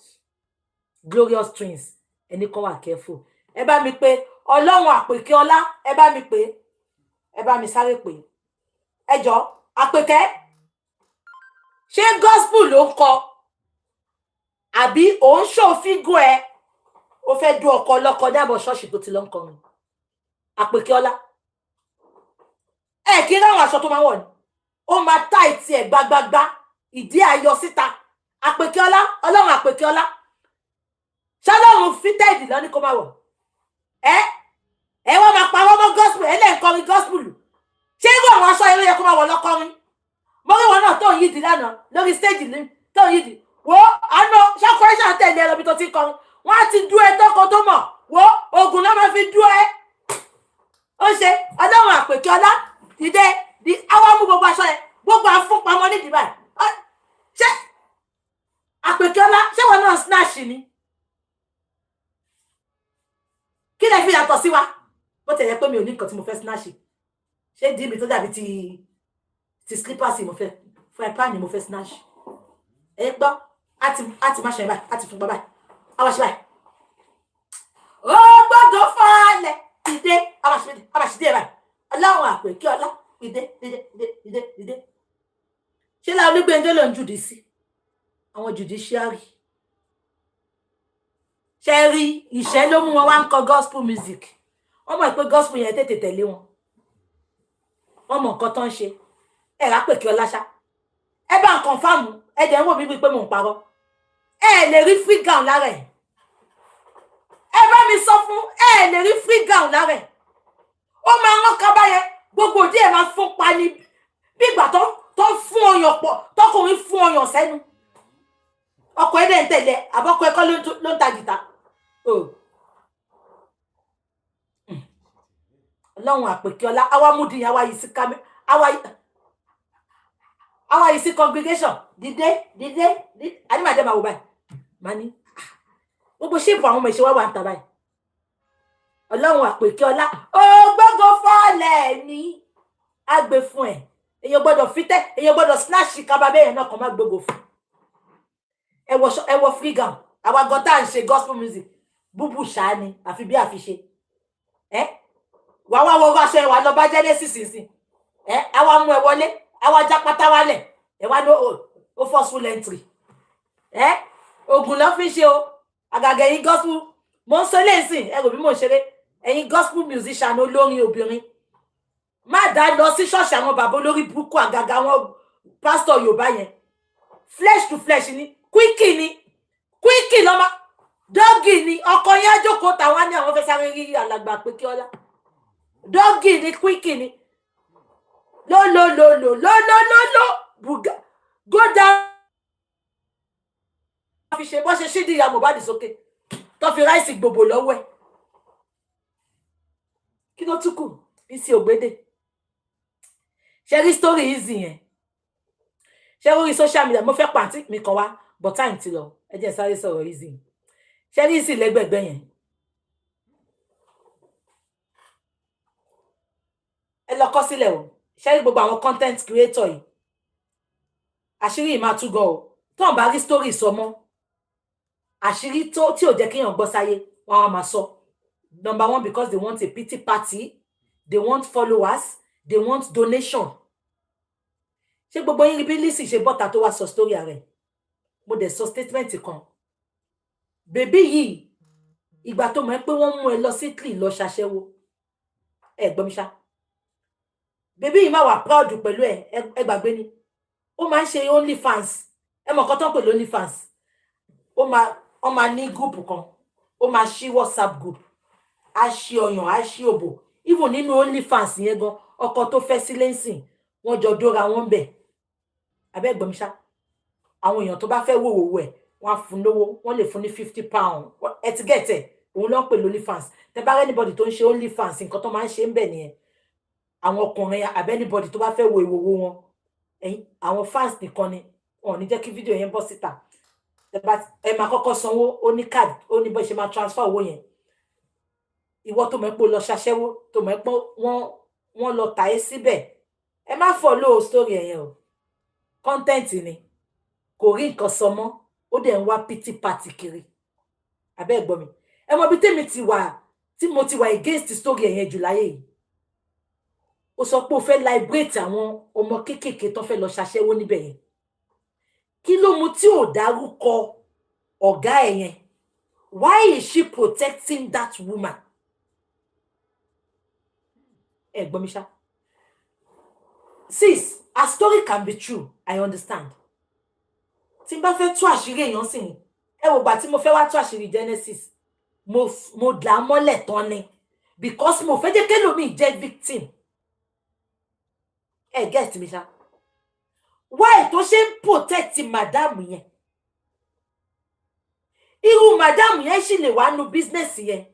Glorious Twins ẹni kan wà careful ẹ bá mi pé Ọlọ́run Àpèkẹ́ Ọlá ẹ bá mi pé ẹ bá mi sáré pé ẹ jọ̀ọ́ Àpèkẹ́ ṣé gospel ló ń kọ àbí ò ń ṣòfígò ẹ ó fẹ́ dú ọkọ lọ́kọ dábọ̀ ṣọ́ọ̀ṣì tó ti lọ ń kọrin Àpèkẹ́ Ọlá ẹ kí ráwọn aṣọ tó máa wọ̀ ni ó máa táìtì ẹ̀ gbágbágbá ìdí ayọ̀ síta Àpèkẹ́ Ọlá Ọlọ́run Àpèkẹ́ Ọlá ṣọlọ́run fítẹ́ẹ̀dì lọ ní kó máa wọ̀ ẹ wọ́n máa parọ́ mọ́ gospel ẹ lẹ́yìn kọrin gospel ṣé irú àwọn aṣọ eré yẹ kó máa wọ̀ lọ́kọrin mọ́rí wọn náà tó ń yídi lánàá lórí stage ní tó ń yídi wo àná ṣàkóyèsà tẹ̀lé ẹ lọ́bi tó ti kọrin wọ́n á ti dú ẹ tọ́kọ tó mọ̀ wo oògùn náà máa fi dú ẹ ó ṣe Ọlọ́run Àpèkẹ́ Ọlá ìdẹ di àwọn mú gbogbo aṣọ yẹn gbogbo àfúnpamọ́ nídìí báyìí ṣé Àpèkẹ́ Ọlá ṣé wọn náà snatch ni kí lẹ fi yàtọ̀ sí wa bó tẹ̀ yẹ pé mi ò ní nǹkan tí mo fẹ́ snatch ṣé dí mi tó dàbí ti slippers mo fẹ́ fún ẹ̀pá ni mo fẹ́ snatch ẹ gbọ́ àti má ṣe báyìí àti fún bàbá àwọn ṣe báyìí ó gbọ́dọ̀ fọ́ọ̀lẹ̀ ìdè àwọn ṣe báyìí Ọlọ́run Àpèkẹ́ Ọlá ìdè ṣé láwọn onígbẹ́njẹ́ ló ń jùdí sí àwọn judiciary ṣe rí ìṣẹ́ ló mú wọn wá ń kọ gospel music wọ́n mọ̀ pé gospel yẹn tètè tẹ̀lé wọn wọ́n mọ̀ nǹkan tó ń ṣe ẹ Àpèkẹ́ Ọlá ṣá ẹ bá ń kọ̀nfàmù ẹ dẹ̀ ń wò mí pé mò ń parọ́ ẹ lè rí free gown lára ẹ bá mi sọ fún ẹ lè rí free gown lára ó máa rán kaba yẹn gbogbo òdí ẹ máa fún pa ní bí ìgbà tó fún ọyàn pọ̀ tọkùnrin fún ọyàn sẹ́nu ọkọ ẹ dẹ̀ ń tẹ̀lé àbọ̀kọ ẹ kọ́ ló ń ta gìtá Ọlọ́run Àpèkẹ́ Ọlá àwa múdìyàn àwa yìí sí kámẹ́ àwa yìí sí congregation dìde àdìmàdé máa wò báyìí máa ní gbogbo ṣéèpù àwọn ọmọ ìṣe wá wà ń ta báyìí Ọlọ́run Àpèkẹ́ Ọlá ó gbọ́dọ̀ fọ́ọ̀lẹ̀ ní àgbè fún ẹ̀ èèyàn gbọ́dọ̀ fítẹ́ èèyàn gbọ́dọ̀ snatch kaba bẹ́ẹ̀ náà kàn má gbogbo fún ẹ wọ free gown àwa gan tá à ń ṣe gospel music búbù ṣáá ni àfi bí àfiṣe wà wá wọ aṣọ ẹ wà lọ bá Genesis sísìn àwa mú ẹ wọlé àwa já pátá wálẹ̀ ẹ wá ní ó forceful entry ogun ló fi ṣe o àgàgà ẹ̀yin gospel mo ń sọ lẹ́sìn ẹ rò bí mo ń ṣeré ẹ̀yin gospel musician olórin obìnrin má dá lọ sí ṣọ́ọ̀ṣì àwọn bàbá olórí burúkú àgàgà àwọn pásítọ̀ Yorùbá yẹn flesh to flesh ni quickie lọ́mọ dọ́gì ni ọkọ yẹn àjòkó tàwọn ní àwọn fẹ́ sáré rí alàgbà Àpèkẹ́ Ọlá dọ́gì ni quickie ni lo buga go down fi ṣe bó ṣe ṣídì ìyá Mohbad sókè tó fi ráìsì gbogbo lọ́wọ́ ẹ̀ kí ló tún kù bí sí ògbédè ṣe rí story easy yẹn ṣe rí social media mo fẹ́ pàǹtí mi kan wá but time ti lọ ẹ jẹ́ sáré sọ̀rọ̀ easy ṣe rí easy lẹ́gbẹ̀gbẹ̀ yẹn ẹ lọ kọ sílẹ̀ o ṣe rí gbogbo àwọn content creator yìí àṣírí yìí máa tú gan o tó ń bá rí story sọ mọ́ àṣírí tí ò jẹ́ kéèyàn gbọ́ sáyé wọn á máa sọ. Number one, because they want a pity party, they want followers, they want donation. Ṣé gbogbo yín bí Lizzy ṣe bọ́ta tó wá sọ story rẹ̀ mo dẹ̀ sọ statement kan bèbí yìí ìgbà tó mọ̀ pé wọ́n mú ẹ lọ sí Italy lọ ṣaṣẹ́wó ẹ gbọ́ mi ṣá bèbí yìí máa wà proud pẹ̀lú ẹ gbàgbé ni ó máa ń ṣe OnlyFans ẹ mọ̀ kan tó ń pè OnlyFans ó máa ní group kan ó máa ṣí WhatsApp group á ṣí ọyàn á ṣí òbò even nínú OnlyFans yẹn gan ọkọ tó fẹ́ sílé ń sìn wọ́n jọ dóra wọn bẹ̀ abẹ́ gbọ́ mi ṣá àwọn èèyàn tó bá fẹ́ wòwò ẹ̀ wọ́n á fún lówó wọ́n lè fún ní £50 ẹ ti gẹ̀tẹ̀ òun ló ń pè OnlyFans tẹ bá anybody tó ń ṣe OnlyFans nǹkan tó máa ń ṣe ń bẹ̀ nìyẹn àwọn ọkùnrin abẹ́ anybody tó bá fẹ́ wo ìwòwò wọn àwọn fans nìkan ni wọn ò ní jẹ́ kí fídíò yẹn bọ́ síta ẹ máa kọ́kọ́ sanwó ó ní card ó ní bó ṣe máa transfer owó yẹn ìwọ tó mọ̀ pé ó lọ ṣaṣẹ́wó tó mọ̀ pé wọ́n lọ tà é síbẹ̀ ẹ má follow story yẹn o content ni kò rí nǹkan sọ mọ́ ó dẹ̀ ń wá pity party kiri abẹ́ ẹ̀gbọ́n mi ẹ mọ̀ bí tèmi ti wà tí mo ti wà against story yẹn jù láyé yìí ó sọ pé ó fẹ́ liberate àwọn ọmọ kéékèèké tó fẹ́ lọ ṣaṣẹ́wó níbẹ̀ yẹn kí ló mú tí ò dárúkọ ọ̀gá ẹ̀ yẹn why is she protecting that woman ẹ gbọ́ mi ṣá sis a story can be true I understand tí n bá fẹ́ tú àṣírí èèyàn sì ni ẹ wò gbà tí mo fẹ́ wá tú àṣírí Genesis mo dà á mọ́lẹ̀ tán ni because mo fẹ́ jẹ́ kẹ́lòmíì jẹ́ victim ẹ get mi ṣá why tó ṣe ń protect madam yẹn irú madam yẹn sì lè wá nu business yẹn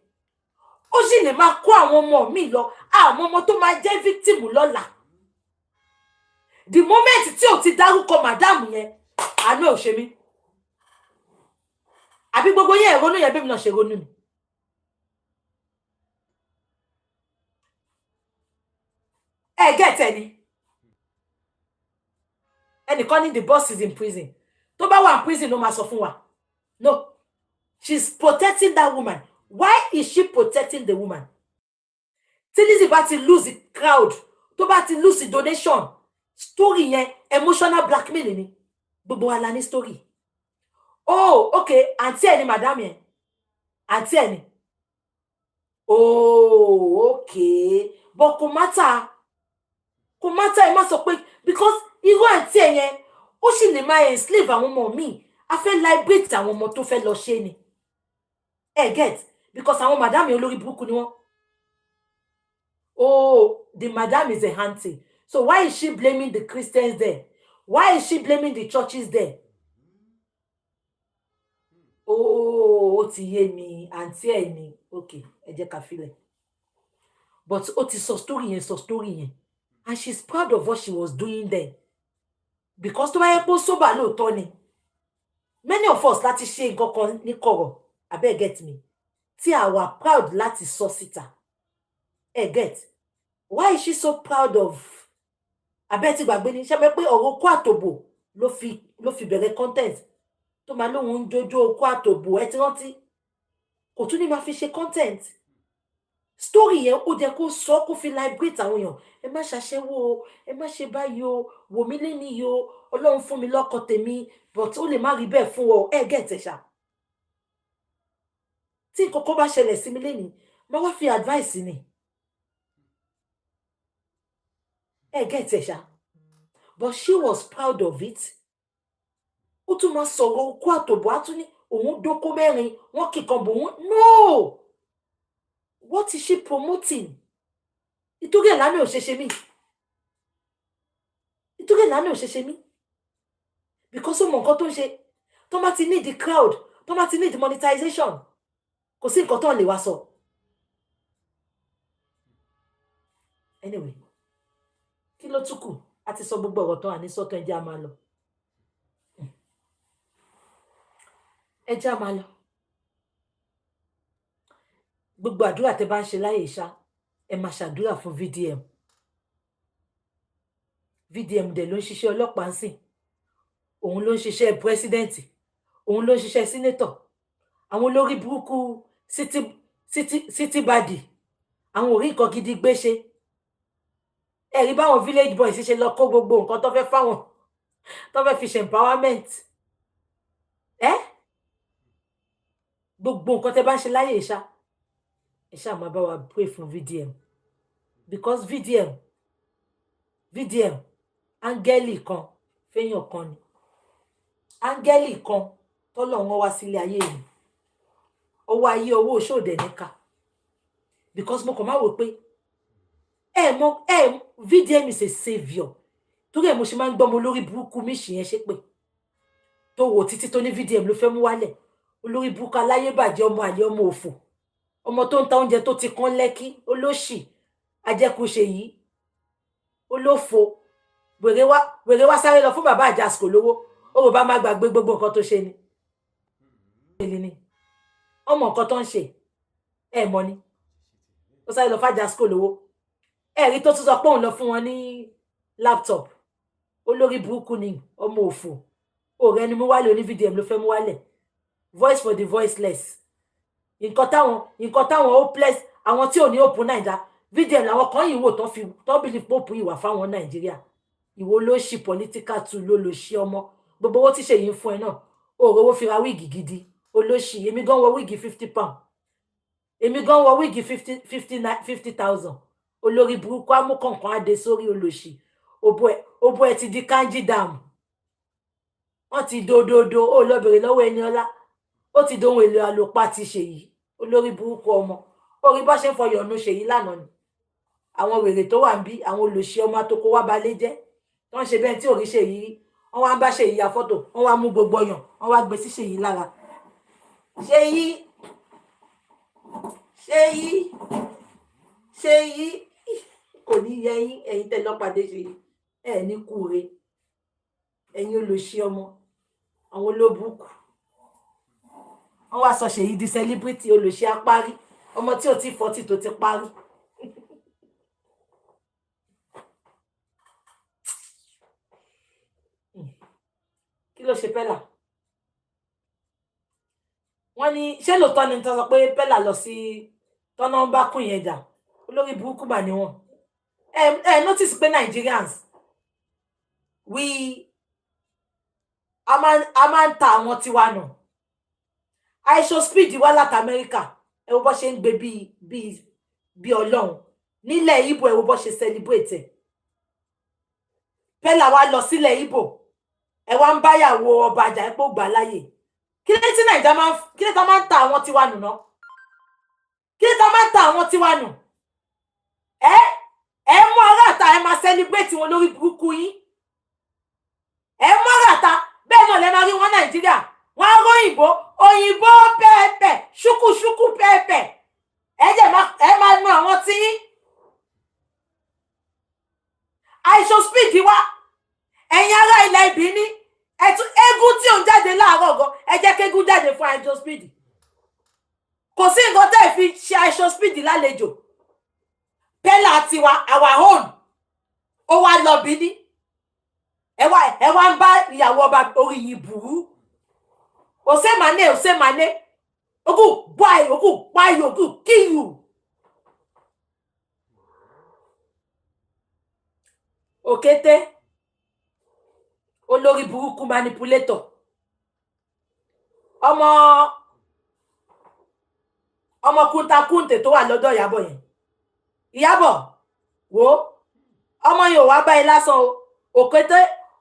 ó sì lè máa kó àwọn ọmọ mi lọ àwọn ọmọ tó máa jẹ́ victim lọ́la the moment tí ò ti dárúkọ madam yẹn àánú ò ṣe mí àbí gbogbo yẹn ìrònú yẹn bí mi náà ṣe ronú ni ẹ gẹ́tẹ̀ ni ẹnìkan ní the boss is in prison tó bá wà in prison ló máa sọ fún wa no she's protecting that woman why is she protecting the woman tí Lizzy bá ti lose the crowd tó bá ti lose the donation story yẹn emotional blackmail ni gbogbo wa la ní story oh okay àǹtí ẹ̀ ni madam yẹn àǹtí ẹ̀ ni oh okay but kò matter ẹ má sọ pé because irú àǹtí ẹ̀ yẹn ó sì lè máa enslave àwọn ọmọ míì a fẹ́ liberate àwọn ọmọ tó fẹ́ lọ ṣe ni ẹ get because àwọn madam yẹn olórí burúkú ni wọ́n oh the madam is a auntie so why is she blaming the Christians there why is she blaming the churches there oh ó ti yé mi àǹtí ẹ̀ ni okay ẹ jẹ́ ká filẹ̀ but ó ti sọ story yẹn and she's proud of what she was doing then because tó bá yẹ pé ó sóbà lóòótọ́ ni many of us láti ṣe nǹkan kan ní kọ̀rọ̀ abeg get me tí a wà proud láti sọ síta ẹ get why is she so proud of abeg ti gbàgbé ni ṣe mọ̀ pé ọ̀rọ̀ okó àtòbò ló fi bẹ̀rẹ̀ content tó máa lóhun ń jójó okó àtòbò ẹ ti rántí kò tún ní máa fi ṣe content story yẹn ó jẹ́ kó sọ kó fi liberate àwọn èèyàn ẹ má ṣàṣẹ́wó o ẹ má ṣe báyìí o wò mí lé níyì o Ọlọ́run fún mi lọ́kọ tèmi but ó lè má rí bẹ́ẹ̀ fún ọ ẹ get ṣá tí kókó bá ṣẹlẹ̀ sí mi lénìí má wá fi advice ni ẹ get ṣá but she was proud of it ó tún máa sọ̀rọ̀ okó àtòbò á tún ní òun dókó mẹ́rin wọ́n kìkan bò wọ́n no. What is she promoting? Ìtúgé ìlànà òṣèṣe mi. Ìtúgé ìlànà òṣèṣe mi. Because ó mọ nǹkan tó ń ṣe. Tó má ti need the crowd. Tó má ti need monetization. Kò sí nǹkan tó lè wá sọ. Anyway. Kí ló tún kù? A ti sọ gbogbo ọ̀rọ̀ tán àní sọ́tọ̀ ẹ jẹ́ á máa lọ. Ẹ jẹ́ á máa lọ. Gbogbo àdúrà tẹ́ bá ń ṣe láyé ìṣá ẹ máa ṣàdúrà fún VDM VDM dẹ̀ ló ń ṣiṣẹ́ ọlọ́pàá ń sìn, òun ló ń ṣiṣẹ́ president, òun ló ń ṣiṣẹ́ senator, àwọn olórí burúkú city body, àwọn ò rí nǹkan gidi gbé ṣe. Ẹ̀rí báwọn village boys ṣe lọ kó gbogbo nǹkan tó fẹ́ fáwọn, tó fẹ́ fi ṣe empowerment. Gbogbo nǹkan tẹ́ bá ń ṣe láyé ìṣá, ẹ ṣáà máa bá wa pray fún VDM, because VDM áńgẹ́lì kan fẹ́yàn kan ni, áńgẹ́lì kan tọ́lọ̀ wọn wá sílé ayé yìí, ọwọ́ ayé owó òṣòdẹ̀ níka, because mo kàn máa wò pé VDM is a saviour, torí ẹ̀ mo ṣe máa ń gbọ́ mo lórí burúkú mi ṣì yẹn ṣe pé tó wò títí tó ní VDM ló fẹ́ mú wálẹ̀, olórí burúkú aláyébàjẹ́ ọmọ àlè ọmọ òfò, ọmọ tó ń ta oúnjẹ tó ti kán lẹ́kí, olóṣì ajẹkùṣe yìí, olófo, wèrè wá sáré lọ fún bàbá Àjàsíkò lówó, ó rò bá má gbàgbé gbogbo nǹkan tó ṣe ni ọmọ nǹkan tó ń ṣe mọ̀ ni, ó sáré lọ fún Àjàsíkò lówó, ẹ̀rí tó tún sọ pé òun lọ fún wọn ní laptop, olórí burúkú ni ọmọ òfò, òrẹ́ ni mú wálé, oní VDM ló fẹ́ mú wálẹ̀, voice for the voiceless, nǹkan táwọn hopeless, àwọn tí ò ní òpó Naija, VDM làwọn kan yìí wò tó bìlì pópù ìwà fáwọn Nàìjíríà, ìwọ ló ṣì political tool ló lò ṣí ọmọ, gbogbo owó tí ṣe yìí ń fún ẹ náà, òòrò owó fi ra wíìgì gidi, olóṣì, èmi gan wọ wíìgì £50, èmi gan wọ wíìgì 50,000, olórí burúkú amúkànkan adé sórí olóṣì, òbò ẹ ti di kanji dam, wọ́n ti dòdòdò, ó lọ bèrè lọ́wọ́ Ẹniọlá, ó ti dohun èlò àlòpá ti ṣe yìí, olórí burúkú ọmọ, orí bá ṣe ń fọyọ̀nù ṣe yìí lánàá ni, àwọn wèrè tó wà ń bí, àwọn olóṣì ọmọ àtòkò wá balẹ̀ jẹ́, tó ń ṣe bẹ́ẹ̀ tí òrí ṣe yìí, wọ́n wá ń bá ṣe yìí ya fọ́tò, wọ́n wá mú gbogbo ọyàn, wọ́n wá gbé sí ṣe yìí lára, ṣe yìí kò ní yẹ yín, ẹ̀yin tẹ́ lọ́pàdé ṣe yìí, ẹ̀ ní kúre, ẹ̀yin olóṣì ọmọ, àwọn olóbùkù, wọ́n wá sọ Ṣèyí di celebrity, olóṣì apárí, ọmọ tí ò tí 40 tó ti parí. Kí ló ṣe Pẹ́là? Wọ́n ní ṣé lóòótọ́ ni tó sọ pé Pẹ́là lọ sí tọ́nà ń bá kùn yẹn jà, olórí burúkú mà ni wọ́n. Notice pé Nigerians a máa ń ta àwọn tiwa nù. Aisho Speed wá láti Amẹ́ríkà, ẹ wo bó ṣe ń gbé bí Ọlọ́run, nílẹ̀ Ìgbò ẹ wo bó ṣe celebrate ẹ̀. Pẹ́là wá lọ sílẹ̀ Ìgbò, ẹ wá ń báyàwó ọba àjà ẹ pé ó gbà láyè. Kí ló tí Nàìjíríà máa ń ta àwọn tiwa nù náà? Kí ló máa ń ta àwọn tiwa nù? Ẹ mú ará àta, ẹ máa celebrate wọn lórí burúkú yín. Ẹ mú ará àta, bẹ́ẹ̀ náà lẹ máa rí wọn Nàìjíríà, wọn á róyìnbó, òyìnbó pẹ́ẹ̀pẹ́, ṣúkúṣúkú pẹ́ẹ̀pẹ́, ẹ máa nu àwọn tí yín. Aisho Speed wá, ẹ̀yin ará ilẹ̀ Ìbíní, eégún tí ò ń jáde láàárọ̀ gan, ẹ jẹ́ kégún jáde fún Aisho Speed. Kò sí nǹkan tẹ́ ẹ fi ṣe Aisho Speed lálejò. Pẹ́là tiwa, our own, ó wá lọ Bíní, ẹ wá ń bá ìyàwó ọba orí yìí burú. Osemane, ogu buy, ogu kill you. Òkété, olórí burúkú manipulator, ọmọ kúntakúntè tó wà lọ́dọ̀ Ìyábọ̀ yẹn. Ìyábọ̀ wo ọmọ yìí ò wá bá ẹ lásán o,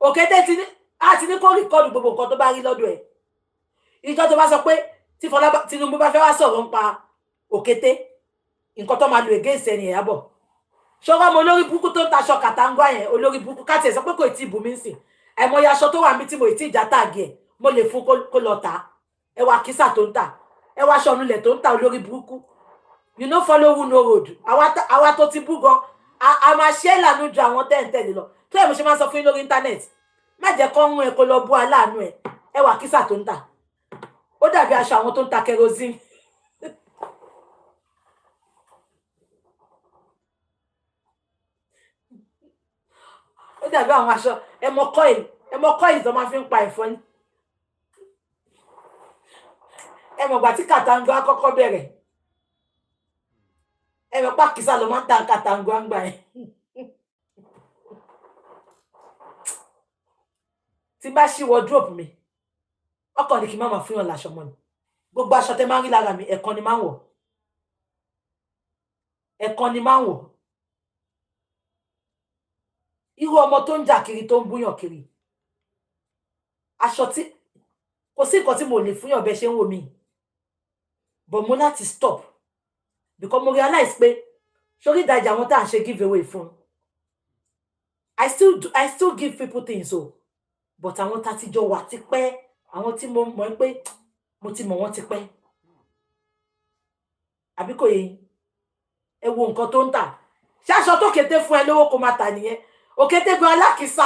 òkété ti ní kó rìkọ́dù gbogbo nǹkan tó bá rí lọ́dọ̀ ẹ̀. Ìjọ tó bá sọ pé tí Tinubu bá fẹ́ wá sọ̀rọ̀ ń pa òkété, nǹkan tó máa lo against ẹni Ìyábọ̀. Ṣọ́rọ́ ọmọ olórí burúkú tó ń taṣọ kàtàǹgbà yẹn, olórí burúkú káti ẹ̀ sọ pé kò tí ì bù mí sìn. Àìmọye aṣọ tó wà mí tí mo ì tí ì já tàgì ẹ̀, mo lè fún kó lọ tà. Ẹ wá kísà tó ń tà, ẹ wá aṣọ onulẹ̀ tó ń tà, olórí burúkú. You no follow who no road. Àwa tó ti bú gan, a máa ṣe é lànà ju àwọn tẹ́ǹtẹ́lẹ̀ lọ. Tó ẹ̀ mo ṣe máa sọ fún yín lórí íńtánẹ́ẹ̀tì, má jẹ́ kó ń ẹ kó lọ bú aláàánú ẹ̀, ẹ wá kísà tó ń tà. Ó dàbí aṣọ àwọn tó ń ta kerosene. Ó dàbí àwọn aṣọ ẹmọ coil tó máa fi ń pa ẹ̀fọn ni. Ẹmọ gbà tí kàtàǹgò àkọ́kọ́ bẹ̀rẹ̀. Ẹmọ pàkísà ló máa ń ta kàtàǹgò àgbà ẹ̀. Tí bá ṣí wardrobe mi, ọkàn ní kí n má máa fún yàn láṣọ mọ́ ni. Gbogbo aṣọ tẹ́ máa ń rí lára mi, ẹ̀kan ni máa ń wọ̀. Ẹ̀kan ni máa ń wọ̀. Irú ọmọ tó ń jà kiri tó ń búyàn kiri. Aṣọ tí kò sí nǹkan tí mo lè fún yàn bẹ́ẹ̀ ṣe ń wò mí. But mo láti stop. Because mo realize pé sórí ìdajì àwọn tá à ń ṣe give away fún. I still give people things o. But àwọn tá ti jọ wà ti pẹ́, àwọn tí mo mọ̀ pé mo ti mọ̀ wọ́n ti pẹ́. Àbí kò yé ẹ wo nǹkan tó ń tà. Ṣé aṣọ tó kété fún ẹ lówó kó máa tà nìyẹn? Òkété gan alákìísà.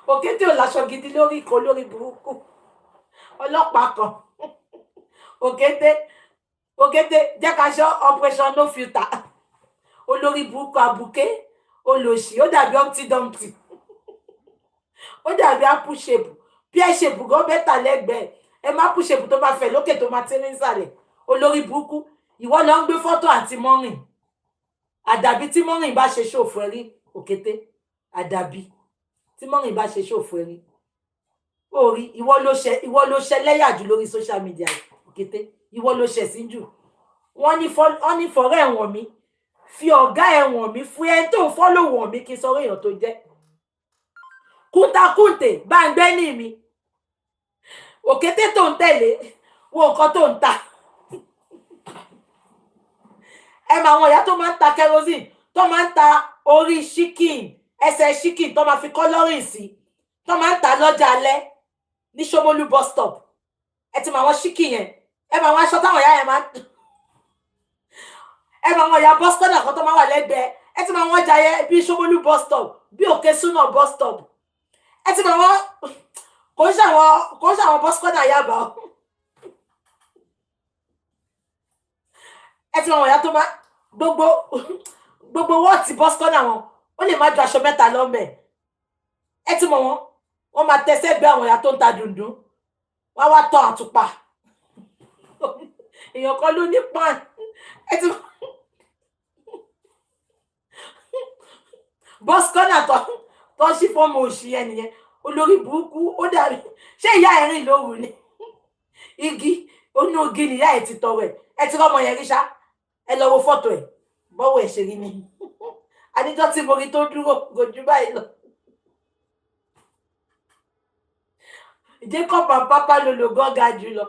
Òkété ò láṣọ gidi lórí ikọ̀ lórí burúkú. Ọlọ́pàá kan. Òkété jẹ́ ká ṣọ́ operation no filter. Olórí burúkú àbùké olòṣì ó dàbí Humpty Dumpty. Ó dàbí apple shape. Pear shape gan bẹ́tà lẹ́gbẹ̀ẹ́. Ẹ má apple shape tó máa fẹ̀ lókè tó máa tẹ́lẹ̀ nísàlẹ̀. Olórí burúkú. Ìwọ lọ ń gbé fọ́tò àti mọ́rìn. Àdàbí tí mọ́rìn bá ṣe ṣòfò ẹ̀rí òkété. Àdàbí tí mọ́rìn bá ṣe ṣòfò ẹ̀rí. Orí ìwọ ló ṣe lẹ́yà jù lórí social media òkété. Ìwọ ló ṣe sí jù. Wọ́n ní fọ̀rẹ́ ẹ̀wọ̀n mi. Fi ọ̀gá ẹ̀wọ̀n mi fún ẹ tó follow wọ̀n mi kí n sọ̀rọ̀ èèyàn tó jẹ́. Kúntakúntè bá ń gbé ní mi. Òkété tó ń tẹ̀lé wo nǹkan tó ń ta. Ẹ máa àwọn ìyá tó máa ń ta kerosene, tó máa ń ta orí chicken, ẹsẹ̀ chicken tó máa fi coloring sí, tó máa ń ta lọ́jà alẹ́ ní Ṣómólú bus stop. Ẹ ti máa wọn chicken yẹn. Ẹ máa wọn aṣọ táwọn ìyá yẹn máa ẹ máa wọn ìyá bus stop kan tó máa wà lẹ́gbẹ̀ẹ́. Ẹ ti máa wọn ọjà yẹn bí Ṣómólú bus stop, bí Òkè Súnà bus stop. Ẹ ti máa wọn kò ń ṣàwọn bus stop náà yàbá. Ẹ ti máa wọn ìyá tó máa gbogbo wọ́ọ̀tì bus stop náà wọn ó lè má ju aṣọ mẹ́ta lọ́mẹ̀. Ẹ ti mọ̀ wọ́n máa tẹsẹ̀ gbé àwọn ìyá tó ń ta dùndún. Wọ́n wá tọ́ àtùpà. Èèyàn kan ló ní pan. Ẹ ti mọ̀ bus stop náà tó ṣí fọ́ọ̀mù òṣì ẹ nìyẹn. Olórí burúkú ó dàbí ṣé ìyá ẹ̀rín lóru ni? Igi onú igi nìyá ẹ̀ ti tọrọ ẹ̀. Ẹ ti rọ́mọ yẹn rí ṣá. Ẹ lọ wo fọ́tò ẹ̀. Bọ́wọ́ ẹ̀ ṣe rí ni. Adijọ́ tí mo rí tó dúró gojú báyìí lọ. Jacob and Papa lolo gan ga jù lọ.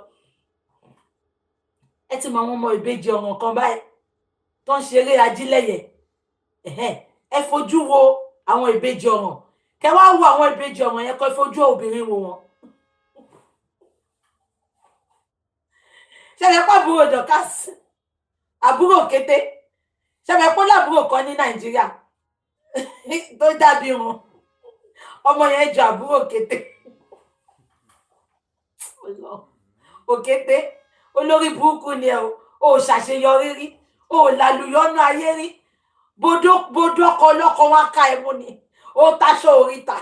Ẹ ti mọ àwọn ọmọ ìbejì ọ̀ràn kan báyìí tó ń ṣeré ajílẹ̀yẹ̀. Ẹ fojú wo àwọn ìbejì ọ̀ràn. Kẹ wá wo àwọn ìbejì ọ̀ràn yẹn kó fojú obìnrin wo wọn. Ṣé ẹ pa àbúrò Dorcas? Àbúrò Òkété. Ṣé ẹ pọ́ lábúrò kan ní Nàìjíríà tó dàbí wọn. Ọmọ yẹn jọ àbúrò Òkété. Òkété olórí burúkú ni ẹ o ṣàṣeyọrí rí, o lálùyọ́nú ayé rí. Bodó ọkọ ọlọ́kọ wá ká ẹ mú ni. Ó taṣọ oríta.